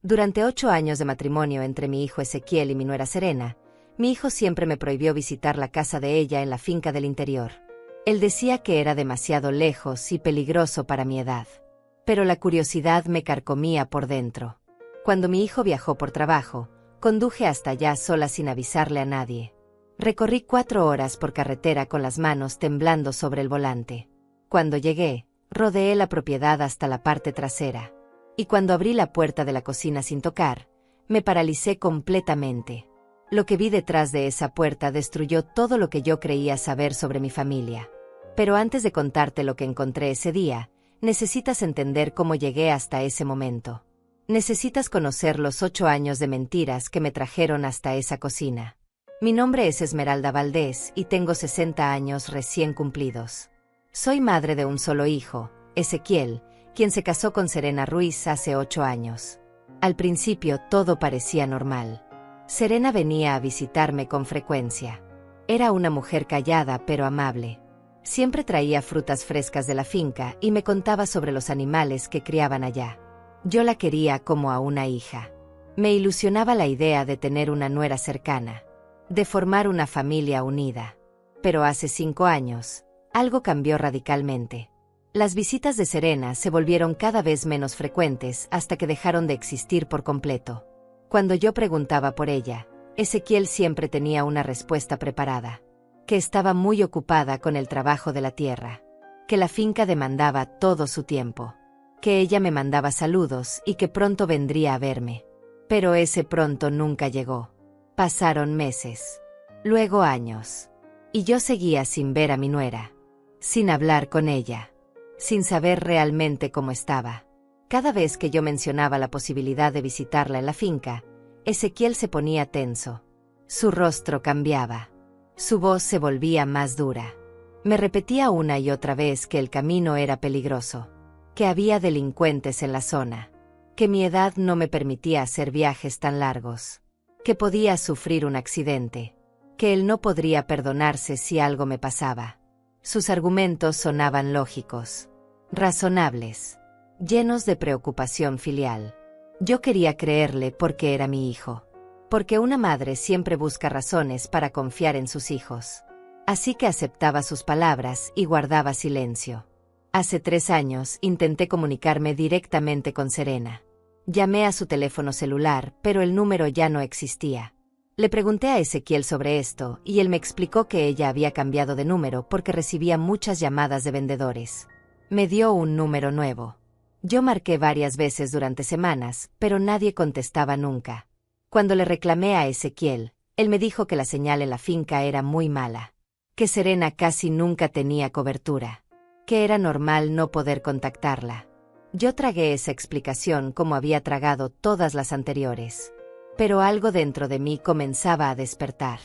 Durante 8 años de matrimonio entre mi hijo Ezequiel y mi nuera Serena, mi hijo siempre me prohibió visitar la casa de ella en la finca del interior. Él decía que era demasiado lejos y peligroso para mi edad. Pero la curiosidad me carcomía por dentro. Cuando mi hijo viajó por trabajo, conduje hasta allá sola sin avisarle a nadie. Recorrí 4 horas por carretera con las manos temblando sobre el volante. Cuando llegué, rodeé la propiedad hasta la parte trasera. Y cuando abrí la puerta de la cocina sin tocar, me paralicé completamente. Lo que vi detrás de esa puerta destruyó todo lo que yo creía saber sobre mi familia. Pero antes de contarte lo que encontré ese día, necesitas entender cómo llegué hasta ese momento. Necesitas conocer los 8 años de mentiras que me trajeron hasta esa cocina. Mi nombre es Esmeralda Valdés y tengo 60 años recién cumplidos. Soy madre de un solo hijo, Ezequiel, quien se casó con Serena Ruiz hace 8 años. Al principio todo parecía normal. Serena venía a visitarme con frecuencia. Era una mujer callada pero amable. Siempre traía frutas frescas de la finca y me contaba sobre los animales que criaban allá. Yo la quería como a una hija. Me ilusionaba la idea de tener una nuera cercana, de formar una familia unida. Pero hace 5 años, algo cambió radicalmente. Las visitas de Serena se volvieron cada vez menos frecuentes hasta que dejaron de existir por completo. Cuando yo preguntaba por ella, Ezequiel siempre tenía una respuesta preparada. Que estaba muy ocupada con el trabajo de la tierra. Que la finca demandaba todo su tiempo. Que ella me mandaba saludos y que pronto vendría a verme. Pero ese pronto nunca llegó. Pasaron meses. Luego años. Y yo seguía sin ver a mi nuera. Sin hablar con ella. Sin saber realmente cómo estaba. Cada vez que yo mencionaba la posibilidad de visitarla en la finca, Ezequiel se ponía tenso. Su rostro cambiaba. Su voz se volvía más dura. Me repetía una y otra vez que el camino era peligroso. Que había delincuentes en la zona. Que mi edad no me permitía hacer viajes tan largos. Que podía sufrir un accidente. Que él no podría perdonarse si algo me pasaba. Sus argumentos sonaban lógicos, razonables, llenos de preocupación filial. Yo quería creerle porque era mi hijo. Porque una madre siempre busca razones para confiar en sus hijos. Así que aceptaba sus palabras y guardaba silencio. Hace 3 años intenté comunicarme directamente con Serena. Llamé a su teléfono celular, pero el número ya no existía. Le pregunté a Ezequiel sobre esto y él me explicó que ella había cambiado de número porque recibía muchas llamadas de vendedores. Me dio un número nuevo. Yo marqué varias veces durante semanas, pero nadie contestaba nunca. Cuando le reclamé a Ezequiel, él me dijo que la señal en la finca era muy mala. Que Serena casi nunca tenía cobertura. Que era normal no poder contactarla. Yo tragué esa explicación como había tragado todas las anteriores. Pero algo dentro de mí comenzaba a despertar.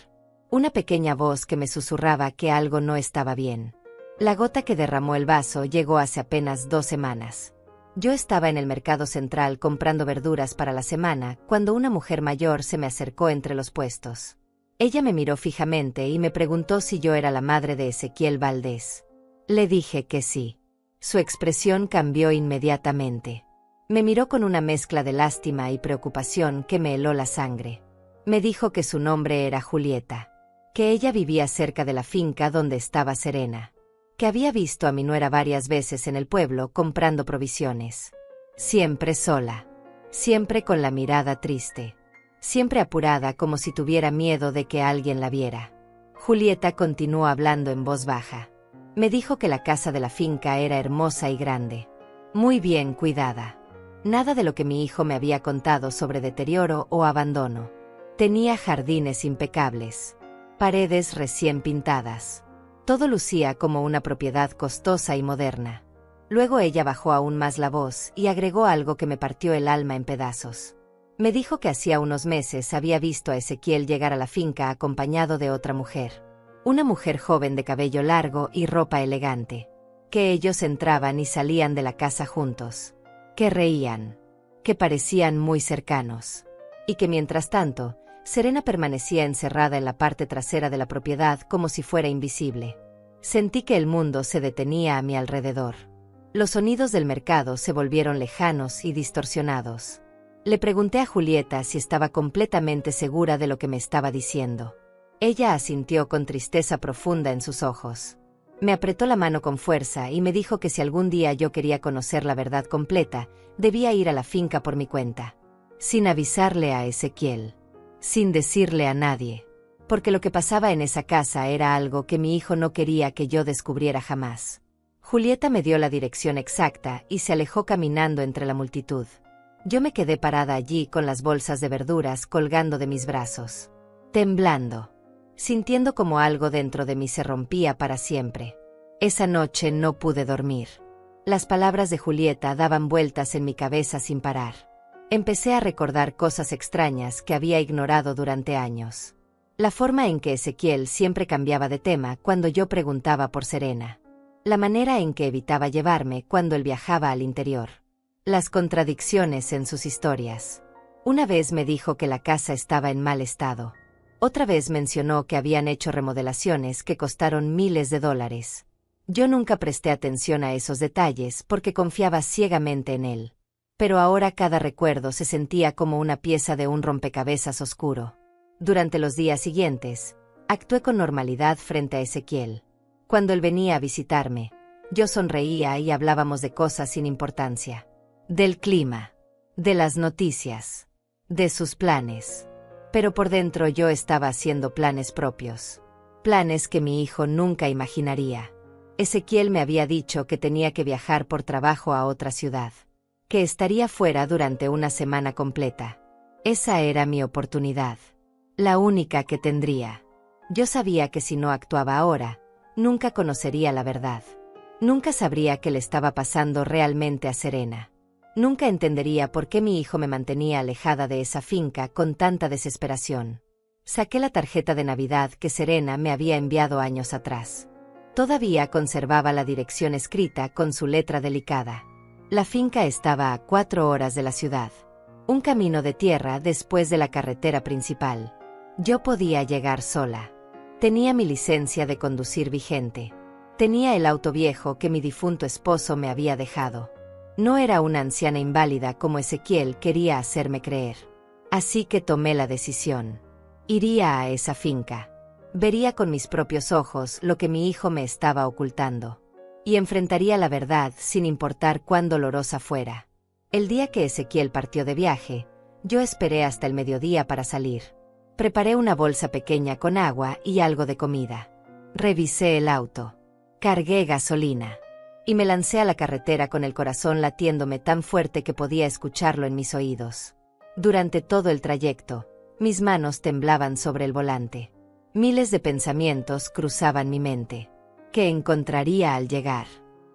Una pequeña voz que me susurraba que algo no estaba bien. La gota que derramó el vaso llegó hace apenas 2 semanas. Yo estaba en el mercado central comprando verduras para la semana cuando una mujer mayor se me acercó entre los puestos. Ella me miró fijamente y me preguntó si yo era la madre de Ezequiel Valdés. Le dije que sí. Su expresión cambió inmediatamente. Me miró con una mezcla de lástima y preocupación que me heló la sangre. Me dijo que su nombre era Julieta. Que ella vivía cerca de la finca donde estaba Serena. Que había visto a mi nuera varias veces en el pueblo comprando provisiones. Siempre sola. Siempre con la mirada triste. Siempre apurada como si tuviera miedo de que alguien la viera. Julieta continuó hablando en voz baja. Me dijo que la casa de la finca era hermosa y grande. Muy bien cuidada. Nada de lo que mi hijo me había contado sobre deterioro o abandono. Tenía jardines impecables. Paredes recién pintadas. Todo lucía como una propiedad costosa y moderna. Luego ella bajó aún más la voz y agregó algo que me partió el alma en pedazos. Me dijo que hacía unos meses había visto a Ezequiel llegar a la finca acompañado de otra mujer. Una mujer joven de cabello largo y ropa elegante. Que ellos entraban y salían de la casa juntos. Que reían. Que parecían muy cercanos. Y que mientras tanto, Serena permanecía encerrada en la parte trasera de la propiedad como si fuera invisible. Sentí que el mundo se detenía a mi alrededor. Los sonidos del mercado se volvieron lejanos y distorsionados. Le pregunté a Julieta si estaba completamente segura de lo que me estaba diciendo. Ella asintió con tristeza profunda en sus ojos. Me apretó la mano con fuerza y me dijo que si algún día yo quería conocer la verdad completa, debía ir a la finca por mi cuenta. Sin avisarle a Ezequiel. Sin decirle a nadie. Porque lo que pasaba en esa casa era algo que mi hijo no quería que yo descubriera jamás. Julieta me dio la dirección exacta y se alejó caminando entre la multitud. Yo me quedé parada allí con las bolsas de verduras colgando de mis brazos. Temblando. Sintiendo como algo dentro de mí se rompía para siempre. Esa noche no pude dormir. Las palabras de Julieta daban vueltas en mi cabeza sin parar. Empecé a recordar cosas extrañas que había ignorado durante años. La forma en que Ezequiel siempre cambiaba de tema cuando yo preguntaba por Serena. La manera en que evitaba llevarme cuando él viajaba al interior. Las contradicciones en sus historias. Una vez me dijo que la casa estaba en mal estado. Otra vez mencionó que habían hecho remodelaciones que costaron miles de dólares. Yo nunca presté atención a esos detalles porque confiaba ciegamente en él. Pero ahora cada recuerdo se sentía como una pieza de un rompecabezas oscuro. Durante los días siguientes, actué con normalidad frente a Ezequiel. Cuando él venía a visitarme, yo sonreía y hablábamos de cosas sin importancia. Del clima, de las noticias, de sus planes. Pero por dentro yo estaba haciendo planes propios. Planes que mi hijo nunca imaginaría. Ezequiel me había dicho que tenía que viajar por trabajo a otra ciudad. Que estaría fuera durante una semana completa. Esa era mi oportunidad. La única que tendría. Yo sabía que si no actuaba ahora, nunca conocería la verdad. Nunca sabría qué le estaba pasando realmente a Serena. Nunca entendería por qué mi hijo me mantenía alejada de esa finca con tanta desesperación. Saqué la tarjeta de Navidad que Serena me había enviado años atrás. Todavía conservaba la dirección escrita con su letra delicada. La finca estaba a 4 horas de la ciudad. Un camino de tierra después de la carretera principal. Yo podía llegar sola. Tenía mi licencia de conducir vigente. Tenía el auto viejo que mi difunto esposo me había dejado. No era una anciana inválida como Ezequiel quería hacerme creer. Así que tomé la decisión. Iría a esa finca. Vería con mis propios ojos lo que mi hijo me estaba ocultando. Y enfrentaría la verdad sin importar cuán dolorosa fuera. El día que Ezequiel partió de viaje, yo esperé hasta el mediodía para salir. Preparé una bolsa pequeña con agua y algo de comida. Revisé el auto. Cargué gasolina. Y me lancé a la carretera con el corazón latiéndome tan fuerte que podía escucharlo en mis oídos. Durante todo el trayecto, mis manos temblaban sobre el volante. Miles de pensamientos cruzaban mi mente. ¿Qué encontraría al llegar?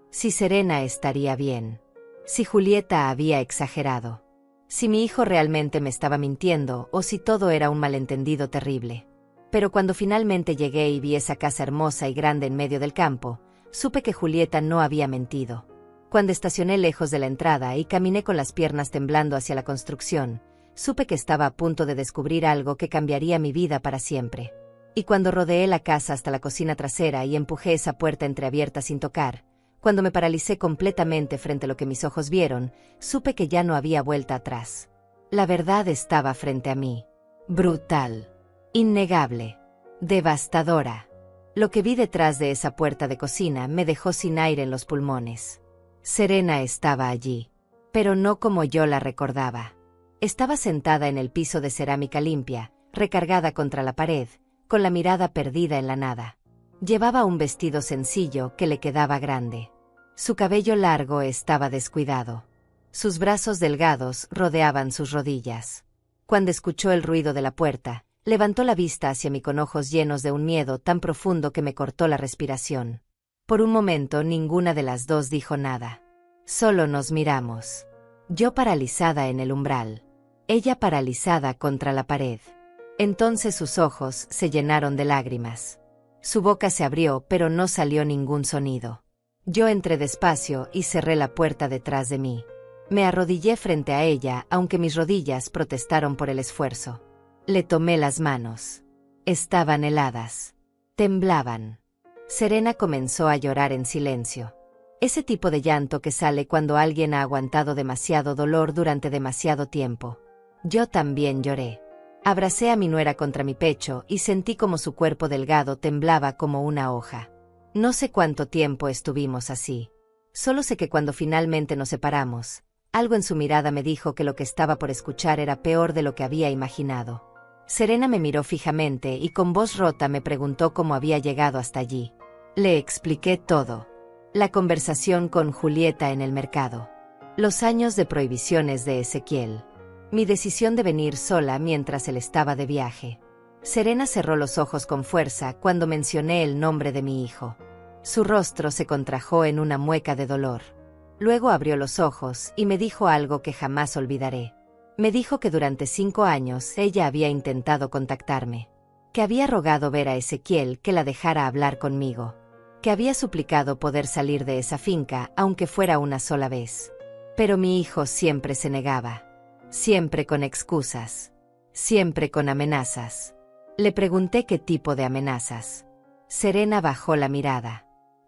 Si Serena estaría bien. Si Julieta había exagerado. Si mi hijo realmente me estaba mintiendo o si todo era un malentendido terrible. Pero cuando finalmente llegué y vi esa casa hermosa y grande en medio del campo, supe que Julieta no había mentido. Cuando estacioné lejos de la entrada y caminé con las piernas temblando hacia la construcción, supe que estaba a punto de descubrir algo que cambiaría mi vida para siempre. Y cuando rodeé la casa hasta la cocina trasera y empujé esa puerta entreabierta sin tocar, cuando me paralicé completamente frente a lo que mis ojos vieron, supe que ya no había vuelta atrás. La verdad estaba frente a mí. Brutal. Innegable. Devastadora. Lo que vi detrás de esa puerta de cocina me dejó sin aire en los pulmones. Serena estaba allí. Pero no como yo la recordaba. Estaba sentada en el piso de cerámica limpia, recargada contra la pared, con la mirada perdida en la nada. Llevaba un vestido sencillo que le quedaba grande. Su cabello largo estaba descuidado. Sus brazos delgados rodeaban sus rodillas. Cuando escuchó el ruido de la puerta, levantó la vista hacia mí con ojos llenos de un miedo tan profundo que me cortó la respiración. Por un momento ninguna de las dos dijo nada. Solo nos miramos. Yo paralizada en el umbral. Ella paralizada contra la pared. Entonces sus ojos se llenaron de lágrimas. Su boca se abrió pero no salió ningún sonido. Yo entré despacio y cerré la puerta detrás de mí. Me arrodillé frente a ella aunque mis rodillas protestaron por el esfuerzo. Le tomé las manos. Estaban heladas. Temblaban. Serena comenzó a llorar en silencio. Ese tipo de llanto que sale cuando alguien ha aguantado demasiado dolor durante demasiado tiempo. Yo también lloré. Abracé a mi nuera contra mi pecho y sentí como su cuerpo delgado temblaba como una hoja. No sé cuánto tiempo estuvimos así. Solo sé que cuando finalmente nos separamos, algo en su mirada me dijo que lo que estaba por escuchar era peor de lo que había imaginado. Serena me miró fijamente y con voz rota me preguntó cómo había llegado hasta allí. Le expliqué todo. La conversación con Julieta en el mercado. Los años de prohibiciones de Ezequiel. Mi decisión de venir sola mientras él estaba de viaje. Serena cerró los ojos con fuerza cuando mencioné el nombre de mi hijo. Su rostro se contrajo en una mueca de dolor. Luego abrió los ojos y me dijo algo que jamás olvidaré. Me dijo que durante 5 años ella había intentado contactarme. Que había rogado ver a Ezequiel que la dejara hablar conmigo. Que había suplicado poder salir de esa finca aunque fuera una sola vez. Pero mi hijo siempre se negaba. Siempre con excusas. Siempre con amenazas. Le pregunté qué tipo de amenazas. Serena bajó la mirada.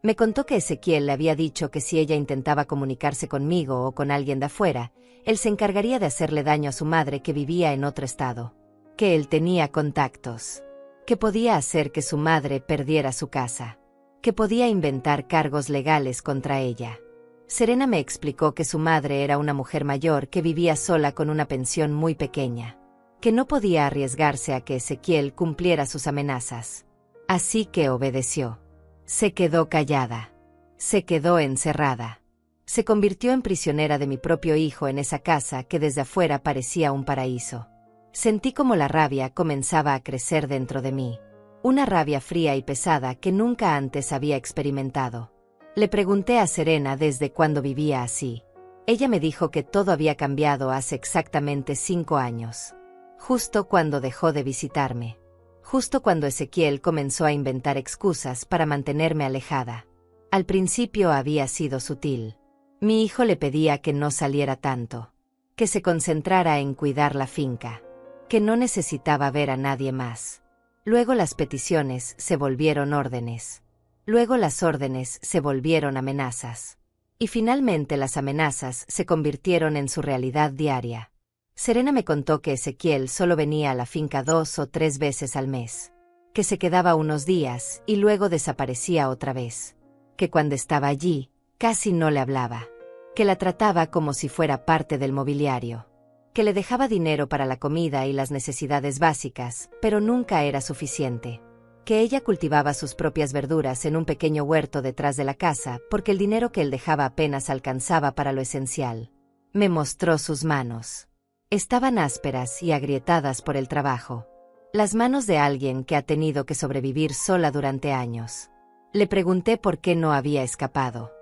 Me contó que Ezequiel le había dicho que si ella intentaba comunicarse conmigo o con alguien de afuera, él se encargaría de hacerle daño a su madre que vivía en otro estado. Que él tenía contactos. Que podía hacer que su madre perdiera su casa. Que podía inventar cargos legales contra ella. Serena me explicó que su madre era una mujer mayor que vivía sola con una pensión muy pequeña. Que no podía arriesgarse a que Ezequiel cumpliera sus amenazas. Así que obedeció. Se quedó callada. Se quedó encerrada. Se convirtió en prisionera de mi propio hijo en esa casa que desde afuera parecía un paraíso. Sentí como la rabia comenzaba a crecer dentro de mí. Una rabia fría y pesada que nunca antes había experimentado. Le pregunté a Serena desde cuándo vivía así. Ella me dijo que todo había cambiado hace exactamente 5 años. Justo cuando dejó de visitarme. Justo cuando Ezequiel comenzó a inventar excusas para mantenerme alejada. Al principio había sido sutil. Mi hijo le pedía que no saliera tanto. Que se concentrara en cuidar la finca. Que no necesitaba ver a nadie más. Luego las peticiones se volvieron órdenes. Luego las órdenes se volvieron amenazas. Y finalmente las amenazas se convirtieron en su realidad diaria. Serena me contó que Ezequiel solo venía a la finca 2 o 3 veces al mes. Que se quedaba unos días y luego desaparecía otra vez. Que cuando estaba allí, casi no le hablaba. Que la trataba como si fuera parte del mobiliario. Que le dejaba dinero para la comida y las necesidades básicas, pero nunca era suficiente. Que ella cultivaba sus propias verduras en un pequeño huerto detrás de la casa porque el dinero que él dejaba apenas alcanzaba para lo esencial. Me mostró sus manos. Estaban ásperas y agrietadas por el trabajo. Las manos de alguien que ha tenido que sobrevivir sola durante años. Le pregunté por qué no había escapado.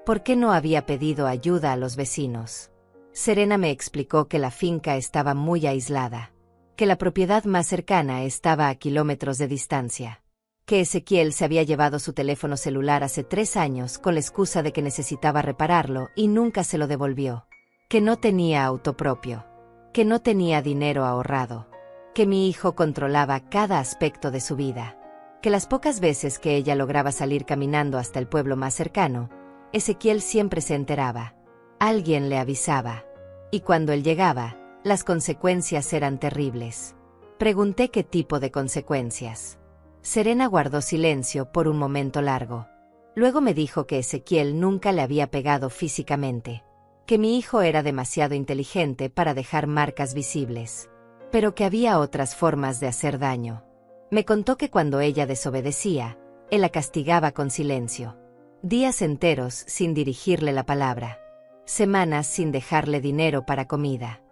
¿Por qué no había pedido ayuda a los vecinos? Serena me explicó que la finca estaba muy aislada. Que la propiedad más cercana estaba a kilómetros de distancia. Que Ezequiel se había llevado su teléfono celular hace 3 años con la excusa de que necesitaba repararlo y nunca se lo devolvió. Que no tenía auto propio. Que no tenía dinero ahorrado. Que mi hijo controlaba cada aspecto de su vida. Que las pocas veces que ella lograba salir caminando hasta el pueblo más cercano, Ezequiel siempre se enteraba. Alguien le avisaba. Y cuando él llegaba, las consecuencias eran terribles. Pregunté qué tipo de consecuencias. Serena guardó silencio por un momento largo. Luego me dijo que Ezequiel nunca le había pegado físicamente. Que mi hijo era demasiado inteligente para dejar marcas visibles. Pero que había otras formas de hacer daño. Me contó que cuando ella desobedecía, él la castigaba con silencio. Días enteros sin dirigirle la palabra. Semanas sin dejarle dinero para comida.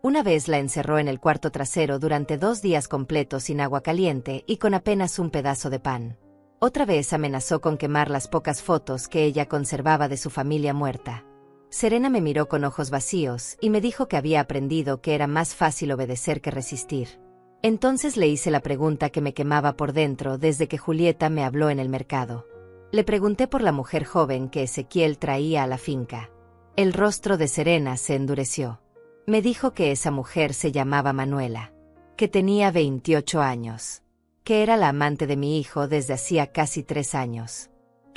Una vez la encerró en el cuarto trasero durante 2 días completos sin agua caliente y con apenas un pedazo de pan. Otra vez amenazó con quemar las pocas fotos que ella conservaba de su familia muerta. Serena me miró con ojos vacíos y me dijo que había aprendido que era más fácil obedecer que resistir. Entonces le hice la pregunta que me quemaba por dentro desde que Julieta me habló en el mercado. Le pregunté por la mujer joven que Ezequiel traía a la finca. El rostro de Serena se endureció. Me dijo que esa mujer se llamaba Manuela. Que tenía 28 años. Que era la amante de mi hijo desde hacía casi 3 años.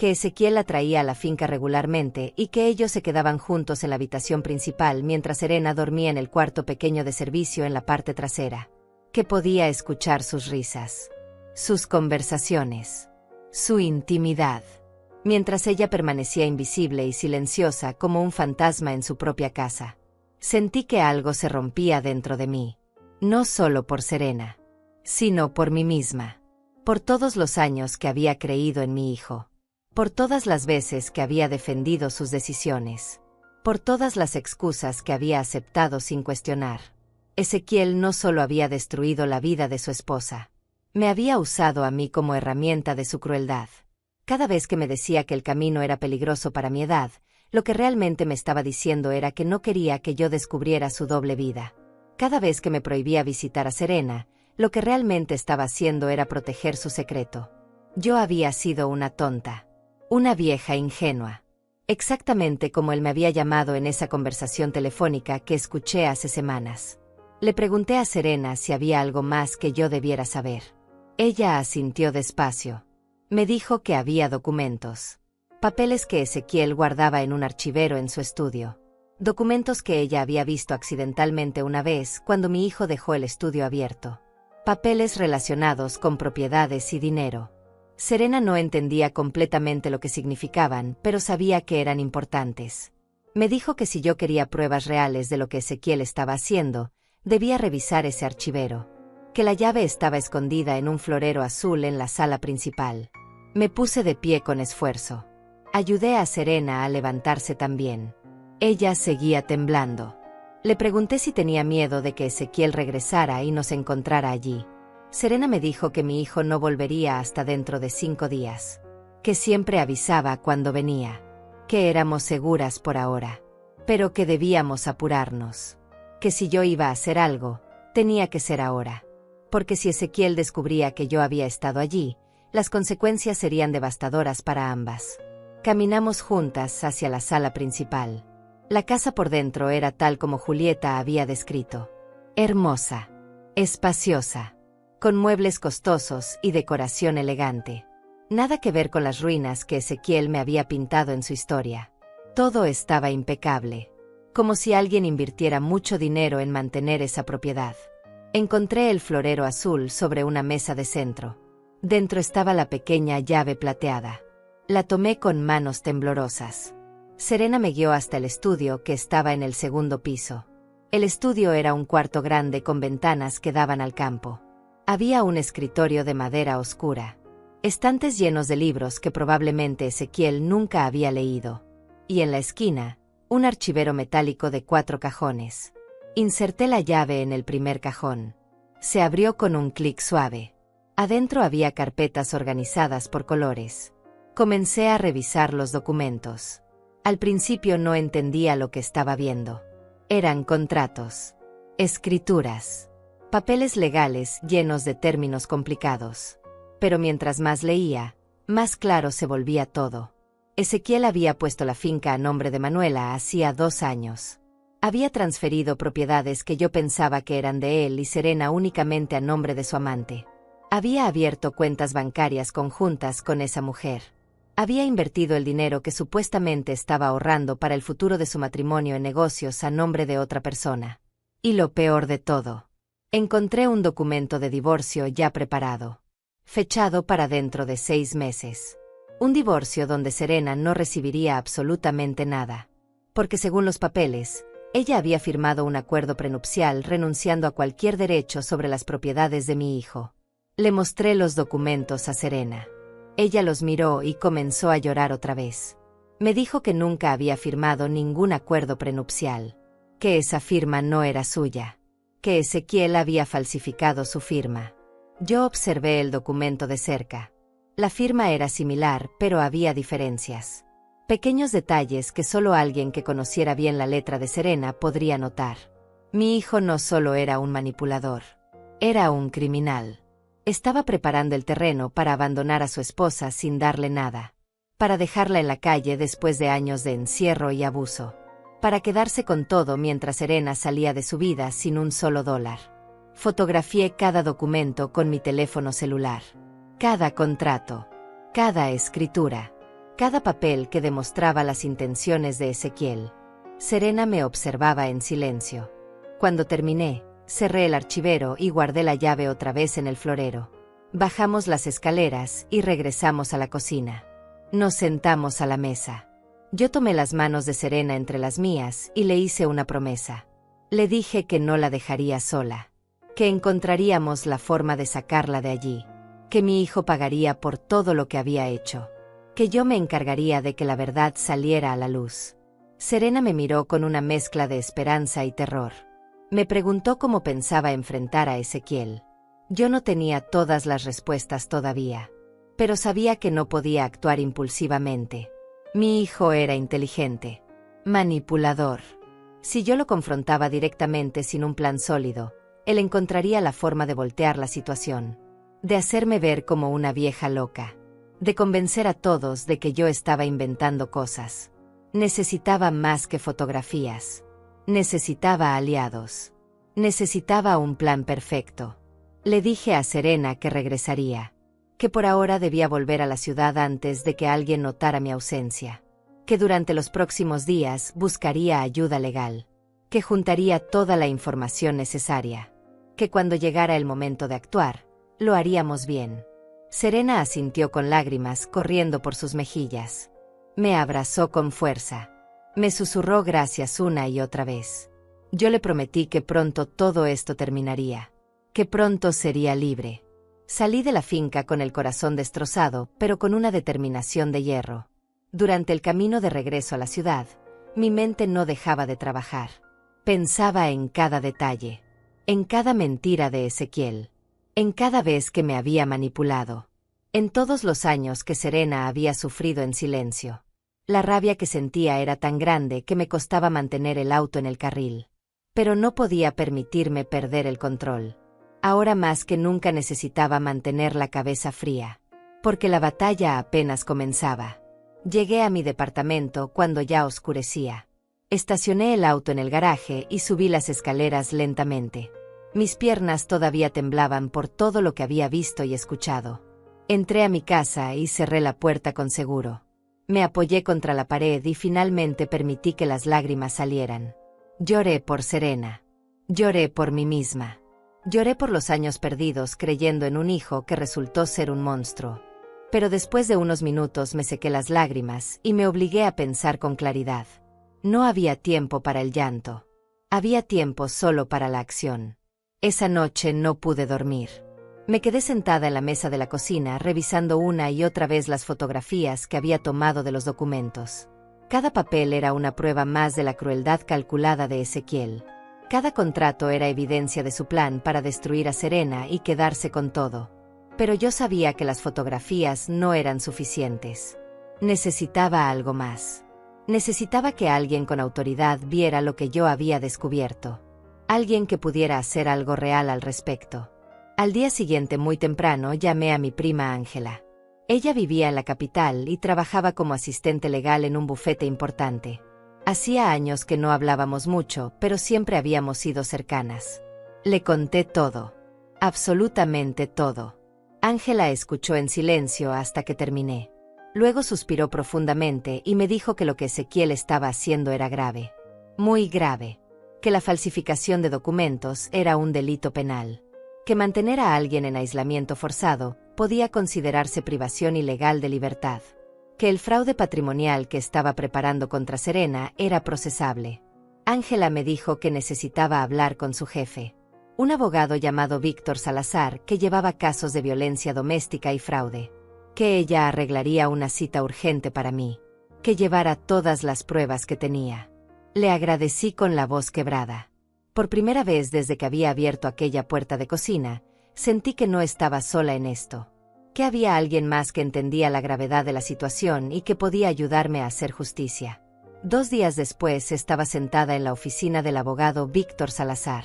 que Ezequiel la traía a la finca regularmente y que ellos se quedaban juntos en la habitación principal mientras Serena dormía en el cuarto pequeño de servicio en la parte trasera. Que podía escuchar sus risas, sus conversaciones, su intimidad, mientras ella permanecía invisible y silenciosa como un fantasma en su propia casa. Sentí que algo se rompía dentro de mí, no solo por Serena, sino por mí misma, por todos los años que había creído en mi hijo, por todas las veces que había defendido sus decisiones, por todas las excusas que había aceptado sin cuestionar. Ezequiel no solo había destruido la vida de su esposa, me había usado a mí como herramienta de su crueldad. Cada vez que me decía que el camino era peligroso para mi edad, lo que realmente me estaba diciendo era que no quería que yo descubriera su doble vida. Cada vez que me prohibía visitar a Serena, lo que realmente estaba haciendo era proteger su secreto. Yo había sido una tonta, una vieja ingenua, exactamente como él me había llamado en esa conversación telefónica que escuché hace semanas. Le pregunté a Serena si había algo más que yo debiera saber. Ella asintió despacio. Me dijo que había documentos, papeles que Ezequiel guardaba en un archivero en su estudio, documentos que ella había visto accidentalmente una vez cuando mi hijo dejó el estudio abierto, papeles relacionados con propiedades y dinero. Serena no entendía completamente lo que significaban, pero sabía que eran importantes. Me dijo que si yo quería pruebas reales de lo que Ezequiel estaba haciendo, debía revisar ese archivero, que la llave estaba escondida en un florero azul en la sala principal. Me puse de pie con esfuerzo. Ayudé a Serena a levantarse también. Ella seguía temblando. Le pregunté si tenía miedo de que Ezequiel regresara y nos encontrara allí. Serena me dijo que mi hijo no volvería hasta dentro de 5 días, que siempre avisaba cuando venía, que éramos seguras por ahora, pero que debíamos apurarnos, que si yo iba a hacer algo, tenía que ser ahora, porque si Ezequiel descubría que yo había estado allí, las consecuencias serían devastadoras para ambas. Caminamos juntas hacia la sala principal. La casa por dentro era tal como Julieta había descrito. Hermosa, espaciosa, con muebles costosos y decoración elegante. Nada que ver con las ruinas que Ezequiel me había pintado en su historia. Todo estaba impecable, como si alguien invirtiera mucho dinero en mantener esa propiedad. Encontré el florero azul sobre una mesa de centro. Dentro estaba la pequeña llave plateada. La tomé con manos temblorosas. Serena me guió hasta el estudio que estaba en el segundo piso. El estudio era un cuarto grande con ventanas que daban al campo. Había un escritorio de madera oscura, estantes llenos de libros que probablemente Ezequiel nunca había leído, y en la esquina, un archivero metálico de 4 cajones. Inserté la llave en el primer cajón. Se abrió con un clic suave. Adentro había carpetas organizadas por colores. Comencé a revisar los documentos. Al principio no entendía lo que estaba viendo. Eran contratos, escrituras, papeles legales llenos de términos complicados. Pero mientras más leía, más claro se volvía todo. Ezequiel había puesto la finca a nombre de Manuela hacía 2 años. Había transferido propiedades que yo pensaba que eran de él y Serena únicamente a nombre de su amante. Había abierto cuentas bancarias conjuntas con esa mujer. Había invertido el dinero que supuestamente estaba ahorrando para el futuro de su matrimonio en negocios a nombre de otra persona. Y lo peor de todo, encontré un documento de divorcio ya preparado, fechado para dentro de 6 meses. Un divorcio donde Serena no recibiría absolutamente nada, porque según los papeles, ella había firmado un acuerdo prenupcial renunciando a cualquier derecho sobre las propiedades de mi hijo. Le mostré los documentos a Serena. Ella los miró y comenzó a llorar otra vez. Me dijo que nunca había firmado ningún acuerdo prenupcial, que esa firma no era suya, que Ezequiel había falsificado su firma. Yo observé el documento de cerca. La firma era similar, pero había diferencias. Pequeños detalles que solo alguien que conociera bien la letra de Serena podría notar. Mi hijo no solo era un manipulador, era un criminal. Estaba preparando el terreno para abandonar a su esposa sin darle nada, para dejarla en la calle después de años de encierro y abuso, para quedarse con todo mientras Serena salía de su vida sin un solo dólar. Fotografié cada documento con mi teléfono celular, cada contrato, cada escritura, cada papel que demostraba las intenciones de Ezequiel. Serena me observaba en silencio. Cuando terminé, cerré el archivero y guardé la llave otra vez en el florero. Bajamos las escaleras y regresamos a la cocina. Nos sentamos a la mesa. Yo tomé las manos de Serena entre las mías y le hice una promesa. Le dije que no la dejaría sola, que encontraríamos la forma de sacarla de allí, que mi hijo pagaría por todo lo que había hecho, que yo me encargaría de que la verdad saliera a la luz. Serena me miró con una mezcla de esperanza y terror. Me preguntó cómo pensaba enfrentar a Ezequiel. Yo no tenía todas las respuestas todavía, pero sabía que no podía actuar impulsivamente. Mi hijo era inteligente, manipulador. Si yo lo confrontaba directamente sin un plan sólido, él encontraría la forma de voltear la situación, de hacerme ver como una vieja loca, de convencer a todos de que yo estaba inventando cosas. Necesitaba más que fotografías. Necesitaba aliados. Necesitaba un plan perfecto. Le dije a Serena que regresaría, que por ahora debía volver a la ciudad antes de que alguien notara mi ausencia, que durante los próximos días buscaría ayuda legal, que juntaría toda la información necesaria, que cuando llegara el momento de actuar, lo haríamos bien. Serena asintió con lágrimas corriendo por sus mejillas. Me abrazó con fuerza. Me susurró gracias una y otra vez. Yo le prometí que pronto todo esto terminaría, que pronto sería libre. Salí de la finca con el corazón destrozado, pero con una determinación de hierro. Durante el camino de regreso a la ciudad, mi mente no dejaba de trabajar. Pensaba en cada detalle, en cada mentira de Ezequiel, en cada vez que me había manipulado, en todos los años que Serena había sufrido en silencio. La rabia que sentía era tan grande que me costaba mantener el auto en el carril. Pero no podía permitirme perder el control. Ahora más que nunca necesitaba mantener la cabeza fría, porque la batalla apenas comenzaba. Llegué a mi departamento cuando ya oscurecía. Estacioné el auto en el garaje y subí las escaleras lentamente. Mis piernas todavía temblaban por todo lo que había visto y escuchado. Entré a mi casa y cerré la puerta con seguro. Me apoyé contra la pared y finalmente permití que las lágrimas salieran. Lloré por Serena. Lloré por mí misma. Lloré por los años perdidos creyendo en un hijo que resultó ser un monstruo. Pero después de unos minutos me sequé las lágrimas y me obligué a pensar con claridad. No había tiempo para el llanto. Había tiempo solo para la acción. Esa noche no pude dormir. Me quedé sentada en la mesa de la cocina revisando una y otra vez las fotografías que había tomado de los documentos. Cada papel era una prueba más de la crueldad calculada de Ezequiel. Cada contrato era evidencia de su plan para destruir a Serena y quedarse con todo. Pero yo sabía que las fotografías no eran suficientes. Necesitaba algo más. Necesitaba que alguien con autoridad viera lo que yo había descubierto. Alguien que pudiera hacer algo real al respecto. Al día siguiente muy temprano llamé a mi prima Ángela. Ella vivía en la capital y trabajaba como asistente legal en un bufete importante. Hacía años que no hablábamos mucho, pero siempre habíamos sido cercanas. Le conté todo. Absolutamente todo. Ángela escuchó en silencio hasta que terminé. Luego suspiró profundamente y me dijo que lo que Ezequiel estaba haciendo era grave. Muy grave. Que la falsificación de documentos era un delito penal. Que mantener a alguien en aislamiento forzado podía considerarse privación ilegal de libertad. Que el fraude patrimonial que estaba preparando contra Serena era procesable. Ángela me dijo que necesitaba hablar con su jefe, un abogado llamado Víctor Salazar que llevaba casos de violencia doméstica y fraude. Que ella arreglaría una cita urgente para mí. Que llevara todas las pruebas que tenía. Le agradecí con la voz quebrada. Por primera vez desde que había abierto aquella puerta de cocina, sentí que no estaba sola en esto. Que había alguien más que entendía la gravedad de la situación y que podía ayudarme a hacer justicia. 2 días después estaba sentada en la oficina del abogado Víctor Salazar.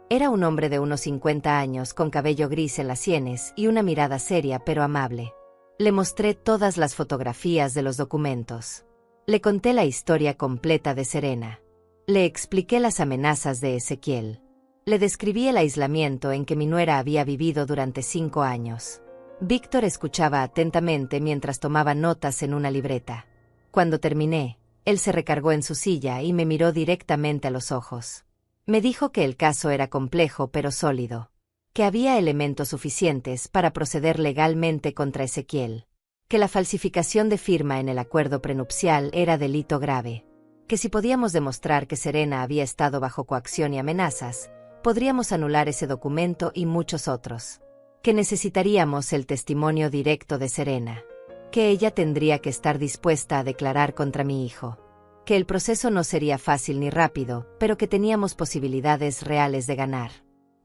Era un hombre de unos 50 años con cabello gris en las sienes y una mirada seria pero amable. Le mostré todas las fotografías de los documentos. Le conté la historia completa de Serena. Le expliqué las amenazas de Ezequiel. Le describí el aislamiento en que mi nuera había vivido durante 5 años. Víctor escuchaba atentamente mientras tomaba notas en una libreta. Cuando terminé, él se recargó en su silla y me miró directamente a los ojos. Me dijo que el caso era complejo pero sólido, que había elementos suficientes para proceder legalmente contra Ezequiel, que la falsificación de firma en el acuerdo prenupcial era delito grave, que si podíamos demostrar que Serena había estado bajo coacción y amenazas, podríamos anular ese documento y muchos otros, que necesitaríamos el testimonio directo de Serena, que ella tendría que estar dispuesta a declarar contra mi hijo, que el proceso no sería fácil ni rápido, pero que teníamos posibilidades reales de ganar.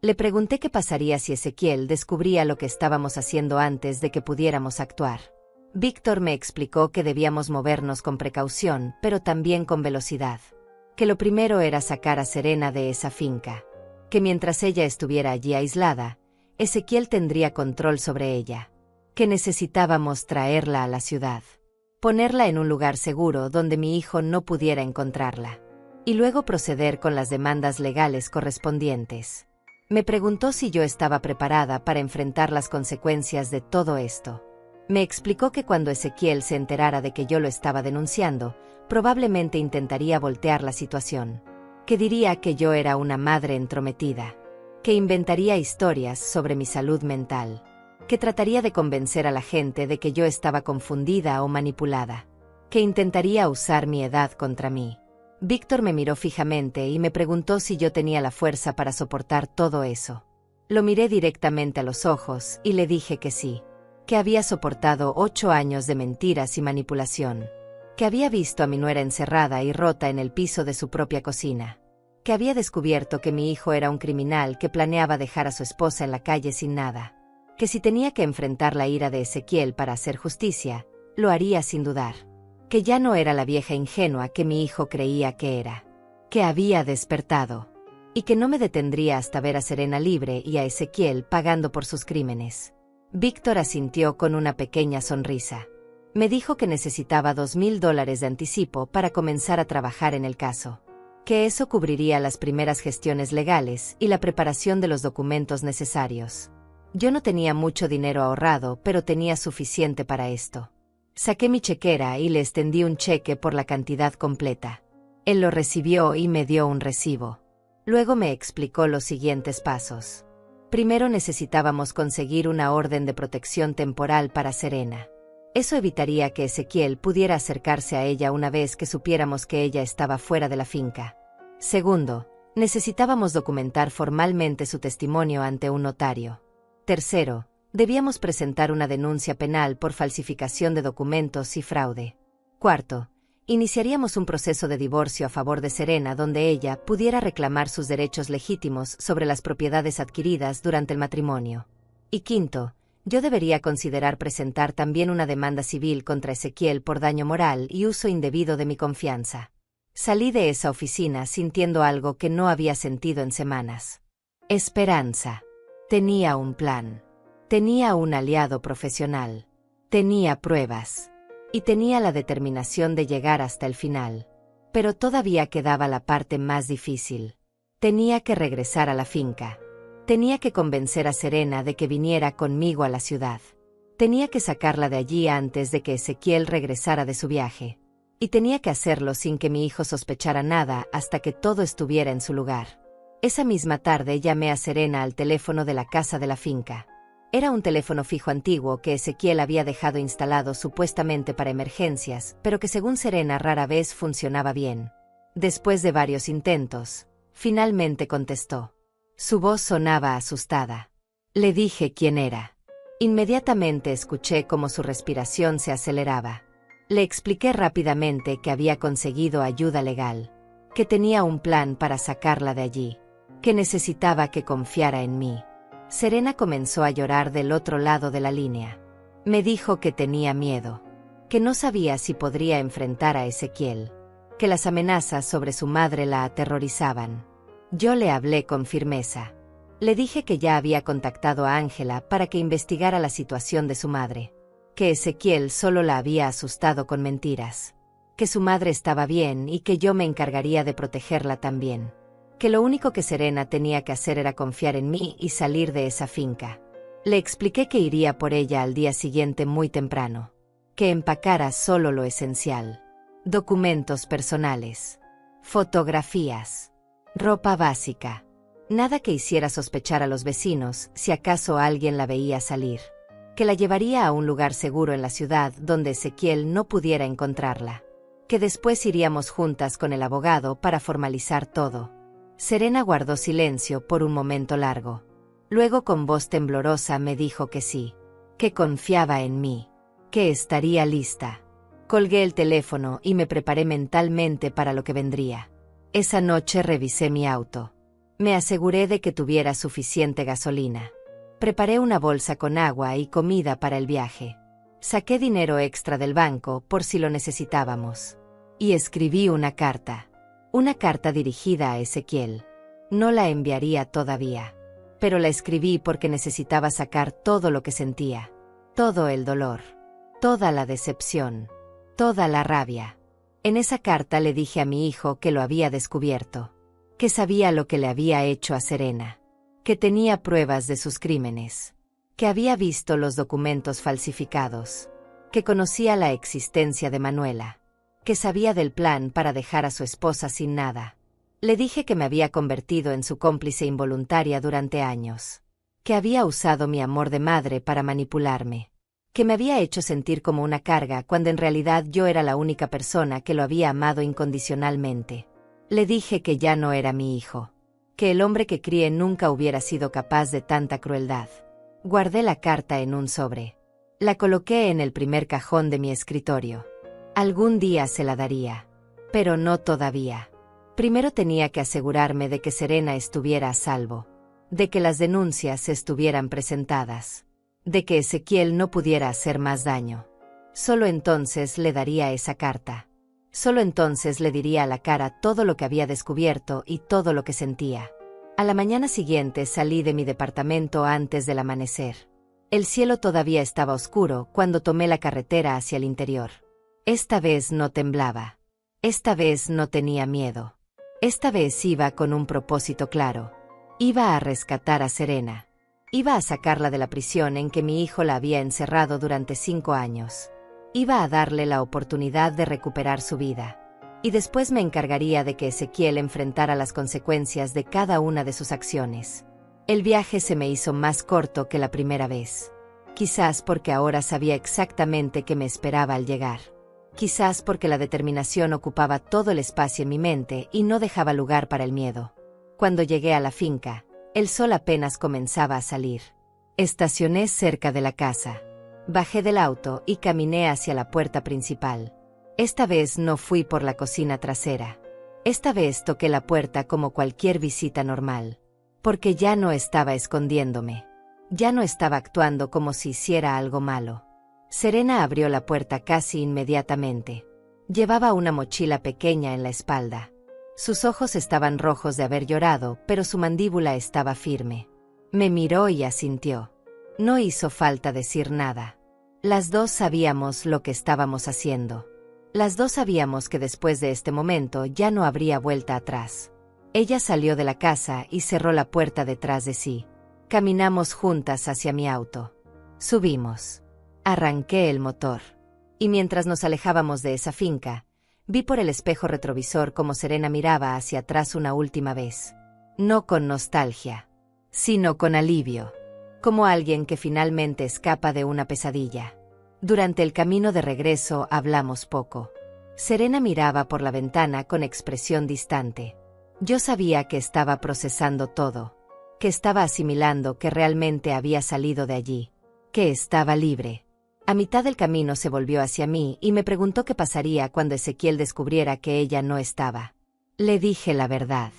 Le pregunté qué pasaría si Ezequiel descubría lo que estábamos haciendo antes de que pudiéramos actuar. Víctor me explicó que debíamos movernos con precaución, pero también con velocidad, que lo primero era sacar a Serena de esa finca, que mientras ella estuviera allí aislada, Ezequiel tendría control sobre ella, que necesitábamos traerla a la ciudad, ponerla en un lugar seguro donde mi hijo no pudiera encontrarla, y luego proceder con las demandas legales correspondientes. Me preguntó si yo estaba preparada para enfrentar las consecuencias de todo esto. Me explicó que cuando Ezequiel se enterara de que yo lo estaba denunciando, probablemente intentaría voltear la situación, que diría que yo era una madre entrometida, que inventaría historias sobre mi salud mental, que trataría de convencer a la gente de que yo estaba confundida o manipulada, que intentaría usar mi edad contra mí. Víctor me miró fijamente y me preguntó si yo tenía la fuerza para soportar todo eso. Lo miré directamente a los ojos y le dije que sí, que había soportado 8 años de mentiras y manipulación, que había visto a mi nuera encerrada y rota en el piso de su propia cocina, que había descubierto que mi hijo era un criminal que planeaba dejar a su esposa en la calle sin nada, que si tenía que enfrentar la ira de Ezequiel para hacer justicia, lo haría sin dudar, que ya no era la vieja ingenua que mi hijo creía que era, que había despertado, y que no me detendría hasta ver a Serena libre y a Ezequiel pagando por sus crímenes. Víctor asintió con una pequeña sonrisa. Me dijo que necesitaba $2,000 de anticipo para comenzar a trabajar en el caso, que eso cubriría las primeras gestiones legales y la preparación de los documentos necesarios. Yo no tenía mucho dinero ahorrado, pero tenía suficiente para esto. Saqué mi chequera y le extendí un cheque por la cantidad completa. Él lo recibió y me dio un recibo. Luego me explicó los siguientes pasos. Primero necesitábamos conseguir una orden de protección temporal para Serena. Eso evitaría que Ezequiel pudiera acercarse a ella una vez que supiéramos que ella estaba fuera de la finca. Segundo, necesitábamos documentar formalmente su testimonio ante un notario. Tercero, debíamos presentar una denuncia penal por falsificación de documentos y fraude. Cuarto, iniciaríamos un proceso de divorcio a favor de Serena donde ella pudiera reclamar sus derechos legítimos sobre las propiedades adquiridas durante el matrimonio. Y quinto, yo debería considerar presentar también una demanda civil contra Ezequiel por daño moral y uso indebido de mi confianza. Salí de esa oficina sintiendo algo que no había sentido en semanas. Esperanza. Tenía un plan. Tenía un aliado profesional. Tenía pruebas. Y tenía la determinación de llegar hasta el final. Pero todavía quedaba la parte más difícil. Tenía que regresar a la finca. Tenía que convencer a Serena de que viniera conmigo a la ciudad. Tenía que sacarla de allí antes de que Ezequiel regresara de su viaje. Y tenía que hacerlo sin que mi hijo sospechara nada hasta que todo estuviera en su lugar. Esa misma tarde llamé a Serena al teléfono de la casa de la finca. Era un teléfono fijo antiguo que Ezequiel había dejado instalado supuestamente para emergencias, pero que según Serena rara vez funcionaba bien. Después de varios intentos, finalmente contestó. Su voz sonaba asustada. Le dije quién era. Inmediatamente escuché cómo su respiración se aceleraba. Le expliqué rápidamente que había conseguido ayuda legal, que tenía un plan para sacarla de allí, que necesitaba que confiara en mí. Serena comenzó a llorar del otro lado de la línea. Me dijo que tenía miedo, que no sabía si podría enfrentar a Ezequiel, que las amenazas sobre su madre la aterrorizaban. Yo le hablé con firmeza. Le dije que ya había contactado a Ángela para que investigara la situación de su madre, que Ezequiel solo la había asustado con mentiras, que su madre estaba bien y que yo me encargaría de protegerla también, que lo único que Serena tenía que hacer era confiar en mí y salir de esa finca. Le expliqué que iría por ella al día siguiente muy temprano, que empacara solo lo esencial: documentos personales, fotografías, ropa básica. Nada que hiciera sospechar a los vecinos si acaso alguien la veía salir. Que la llevaría a un lugar seguro en la ciudad donde Ezequiel no pudiera encontrarla. Que después iríamos juntas con el abogado para formalizar todo. Serena guardó silencio por un momento largo. Luego con voz temblorosa me dijo que sí, que confiaba en mí, que estaría lista. Colgué el teléfono y me preparé mentalmente para lo que vendría. Esa noche revisé mi auto. Me aseguré de que tuviera suficiente gasolina. Preparé una bolsa con agua y comida para el viaje. Saqué dinero extra del banco por si lo necesitábamos. Y escribí una carta. Una carta dirigida a Ezequiel. No la enviaría todavía. Pero la escribí porque necesitaba sacar todo lo que sentía. Todo el dolor. Toda la decepción. Toda la rabia. En esa carta le dije a mi hijo que lo había descubierto. Que sabía lo que le había hecho a Serena. Que tenía pruebas de sus crímenes. Que había visto los documentos falsificados. Que conocía la existencia de Manuela. Que sabía del plan para dejar a su esposa sin nada. Le dije que me había convertido en su cómplice involuntaria durante años. Que había usado mi amor de madre para manipularme. Que me había hecho sentir como una carga cuando en realidad yo era la única persona que lo había amado incondicionalmente. Le dije que ya no era mi hijo. Que el hombre que crié nunca hubiera sido capaz de tanta crueldad. Guardé la carta en un sobre. La coloqué en el primer cajón de mi escritorio. Algún día se la daría. Pero no todavía. Primero tenía que asegurarme de que Serena estuviera a salvo. De que las denuncias estuvieran presentadas. De que Ezequiel no pudiera hacer más daño. Solo entonces le daría esa carta. Solo entonces le diría a la cara todo lo que había descubierto y todo lo que sentía. A la mañana siguiente salí de mi departamento antes del amanecer. El cielo todavía estaba oscuro cuando tomé la carretera hacia el interior. Esta vez no temblaba. Esta vez no tenía miedo. Esta vez iba con un propósito claro. Iba a rescatar a Serena. Iba a sacarla de la prisión en que mi hijo la había encerrado durante 5 años. Iba a darle la oportunidad de recuperar su vida. Y después me encargaría de que Ezequiel enfrentara las consecuencias de cada una de sus acciones. El viaje se me hizo más corto que la primera vez. Quizás porque ahora sabía exactamente qué me esperaba al llegar. Quizás porque la determinación ocupaba todo el espacio en mi mente y no dejaba lugar para el miedo. Cuando llegué a la finca, el sol apenas comenzaba a salir. Estacioné cerca de la casa. Bajé del auto y caminé hacia la puerta principal. Esta vez no fui por la cocina trasera. Esta vez toqué la puerta como cualquier visita normal. Porque ya no estaba escondiéndome. Ya no estaba actuando como si hiciera algo malo. Serena abrió la puerta casi inmediatamente. Llevaba una mochila pequeña en la espalda. Sus ojos estaban rojos de haber llorado, pero su mandíbula estaba firme. Me miró y asintió. No hizo falta decir nada. Las dos sabíamos lo que estábamos haciendo. Las dos sabíamos que después de este momento ya no habría vuelta atrás. Ella salió de la casa y cerró la puerta detrás de sí. Caminamos juntas hacia mi auto. Subimos. Arranqué el motor. Y mientras nos alejábamos de esa finca, vi por el espejo retrovisor cómo Serena miraba hacia atrás una última vez. No con nostalgia, sino con alivio. Como alguien que finalmente escapa de una pesadilla. Durante el camino de regreso hablamos poco. Serena miraba por la ventana con expresión distante. Yo sabía que estaba procesando todo. Que estaba asimilando que realmente había salido de allí. Que estaba libre. A mitad del camino se volvió hacia mí y me preguntó qué pasaría cuando Ezequiel descubriera que ella no estaba. Le dije la verdad.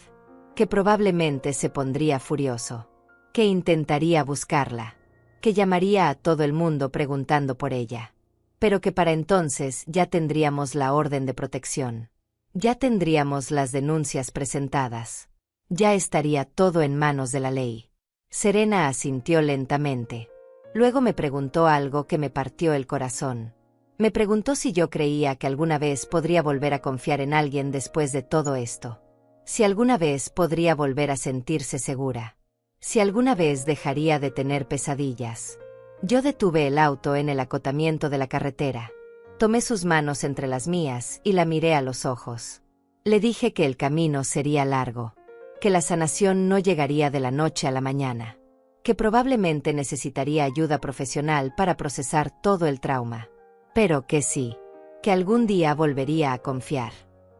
Que probablemente se pondría furioso. Que intentaría buscarla. Que llamaría a todo el mundo preguntando por ella. Pero que para entonces ya tendríamos la orden de protección. Ya tendríamos las denuncias presentadas. Ya estaría todo en manos de la ley. Serena asintió lentamente. Luego me preguntó algo que me partió el corazón. Me preguntó si yo creía que alguna vez podría volver a confiar en alguien después de todo esto. Si alguna vez podría volver a sentirse segura. si alguna vez dejaría de tener pesadillas. Yo detuve el auto en el acotamiento de la carretera. Tomé sus manos entre las mías y la miré a los ojos. Le dije que el camino sería largo, que la sanación no llegaría de la noche a la mañana, que probablemente necesitaría ayuda profesional para procesar todo el trauma, pero que sí, que algún día volvería a confiar,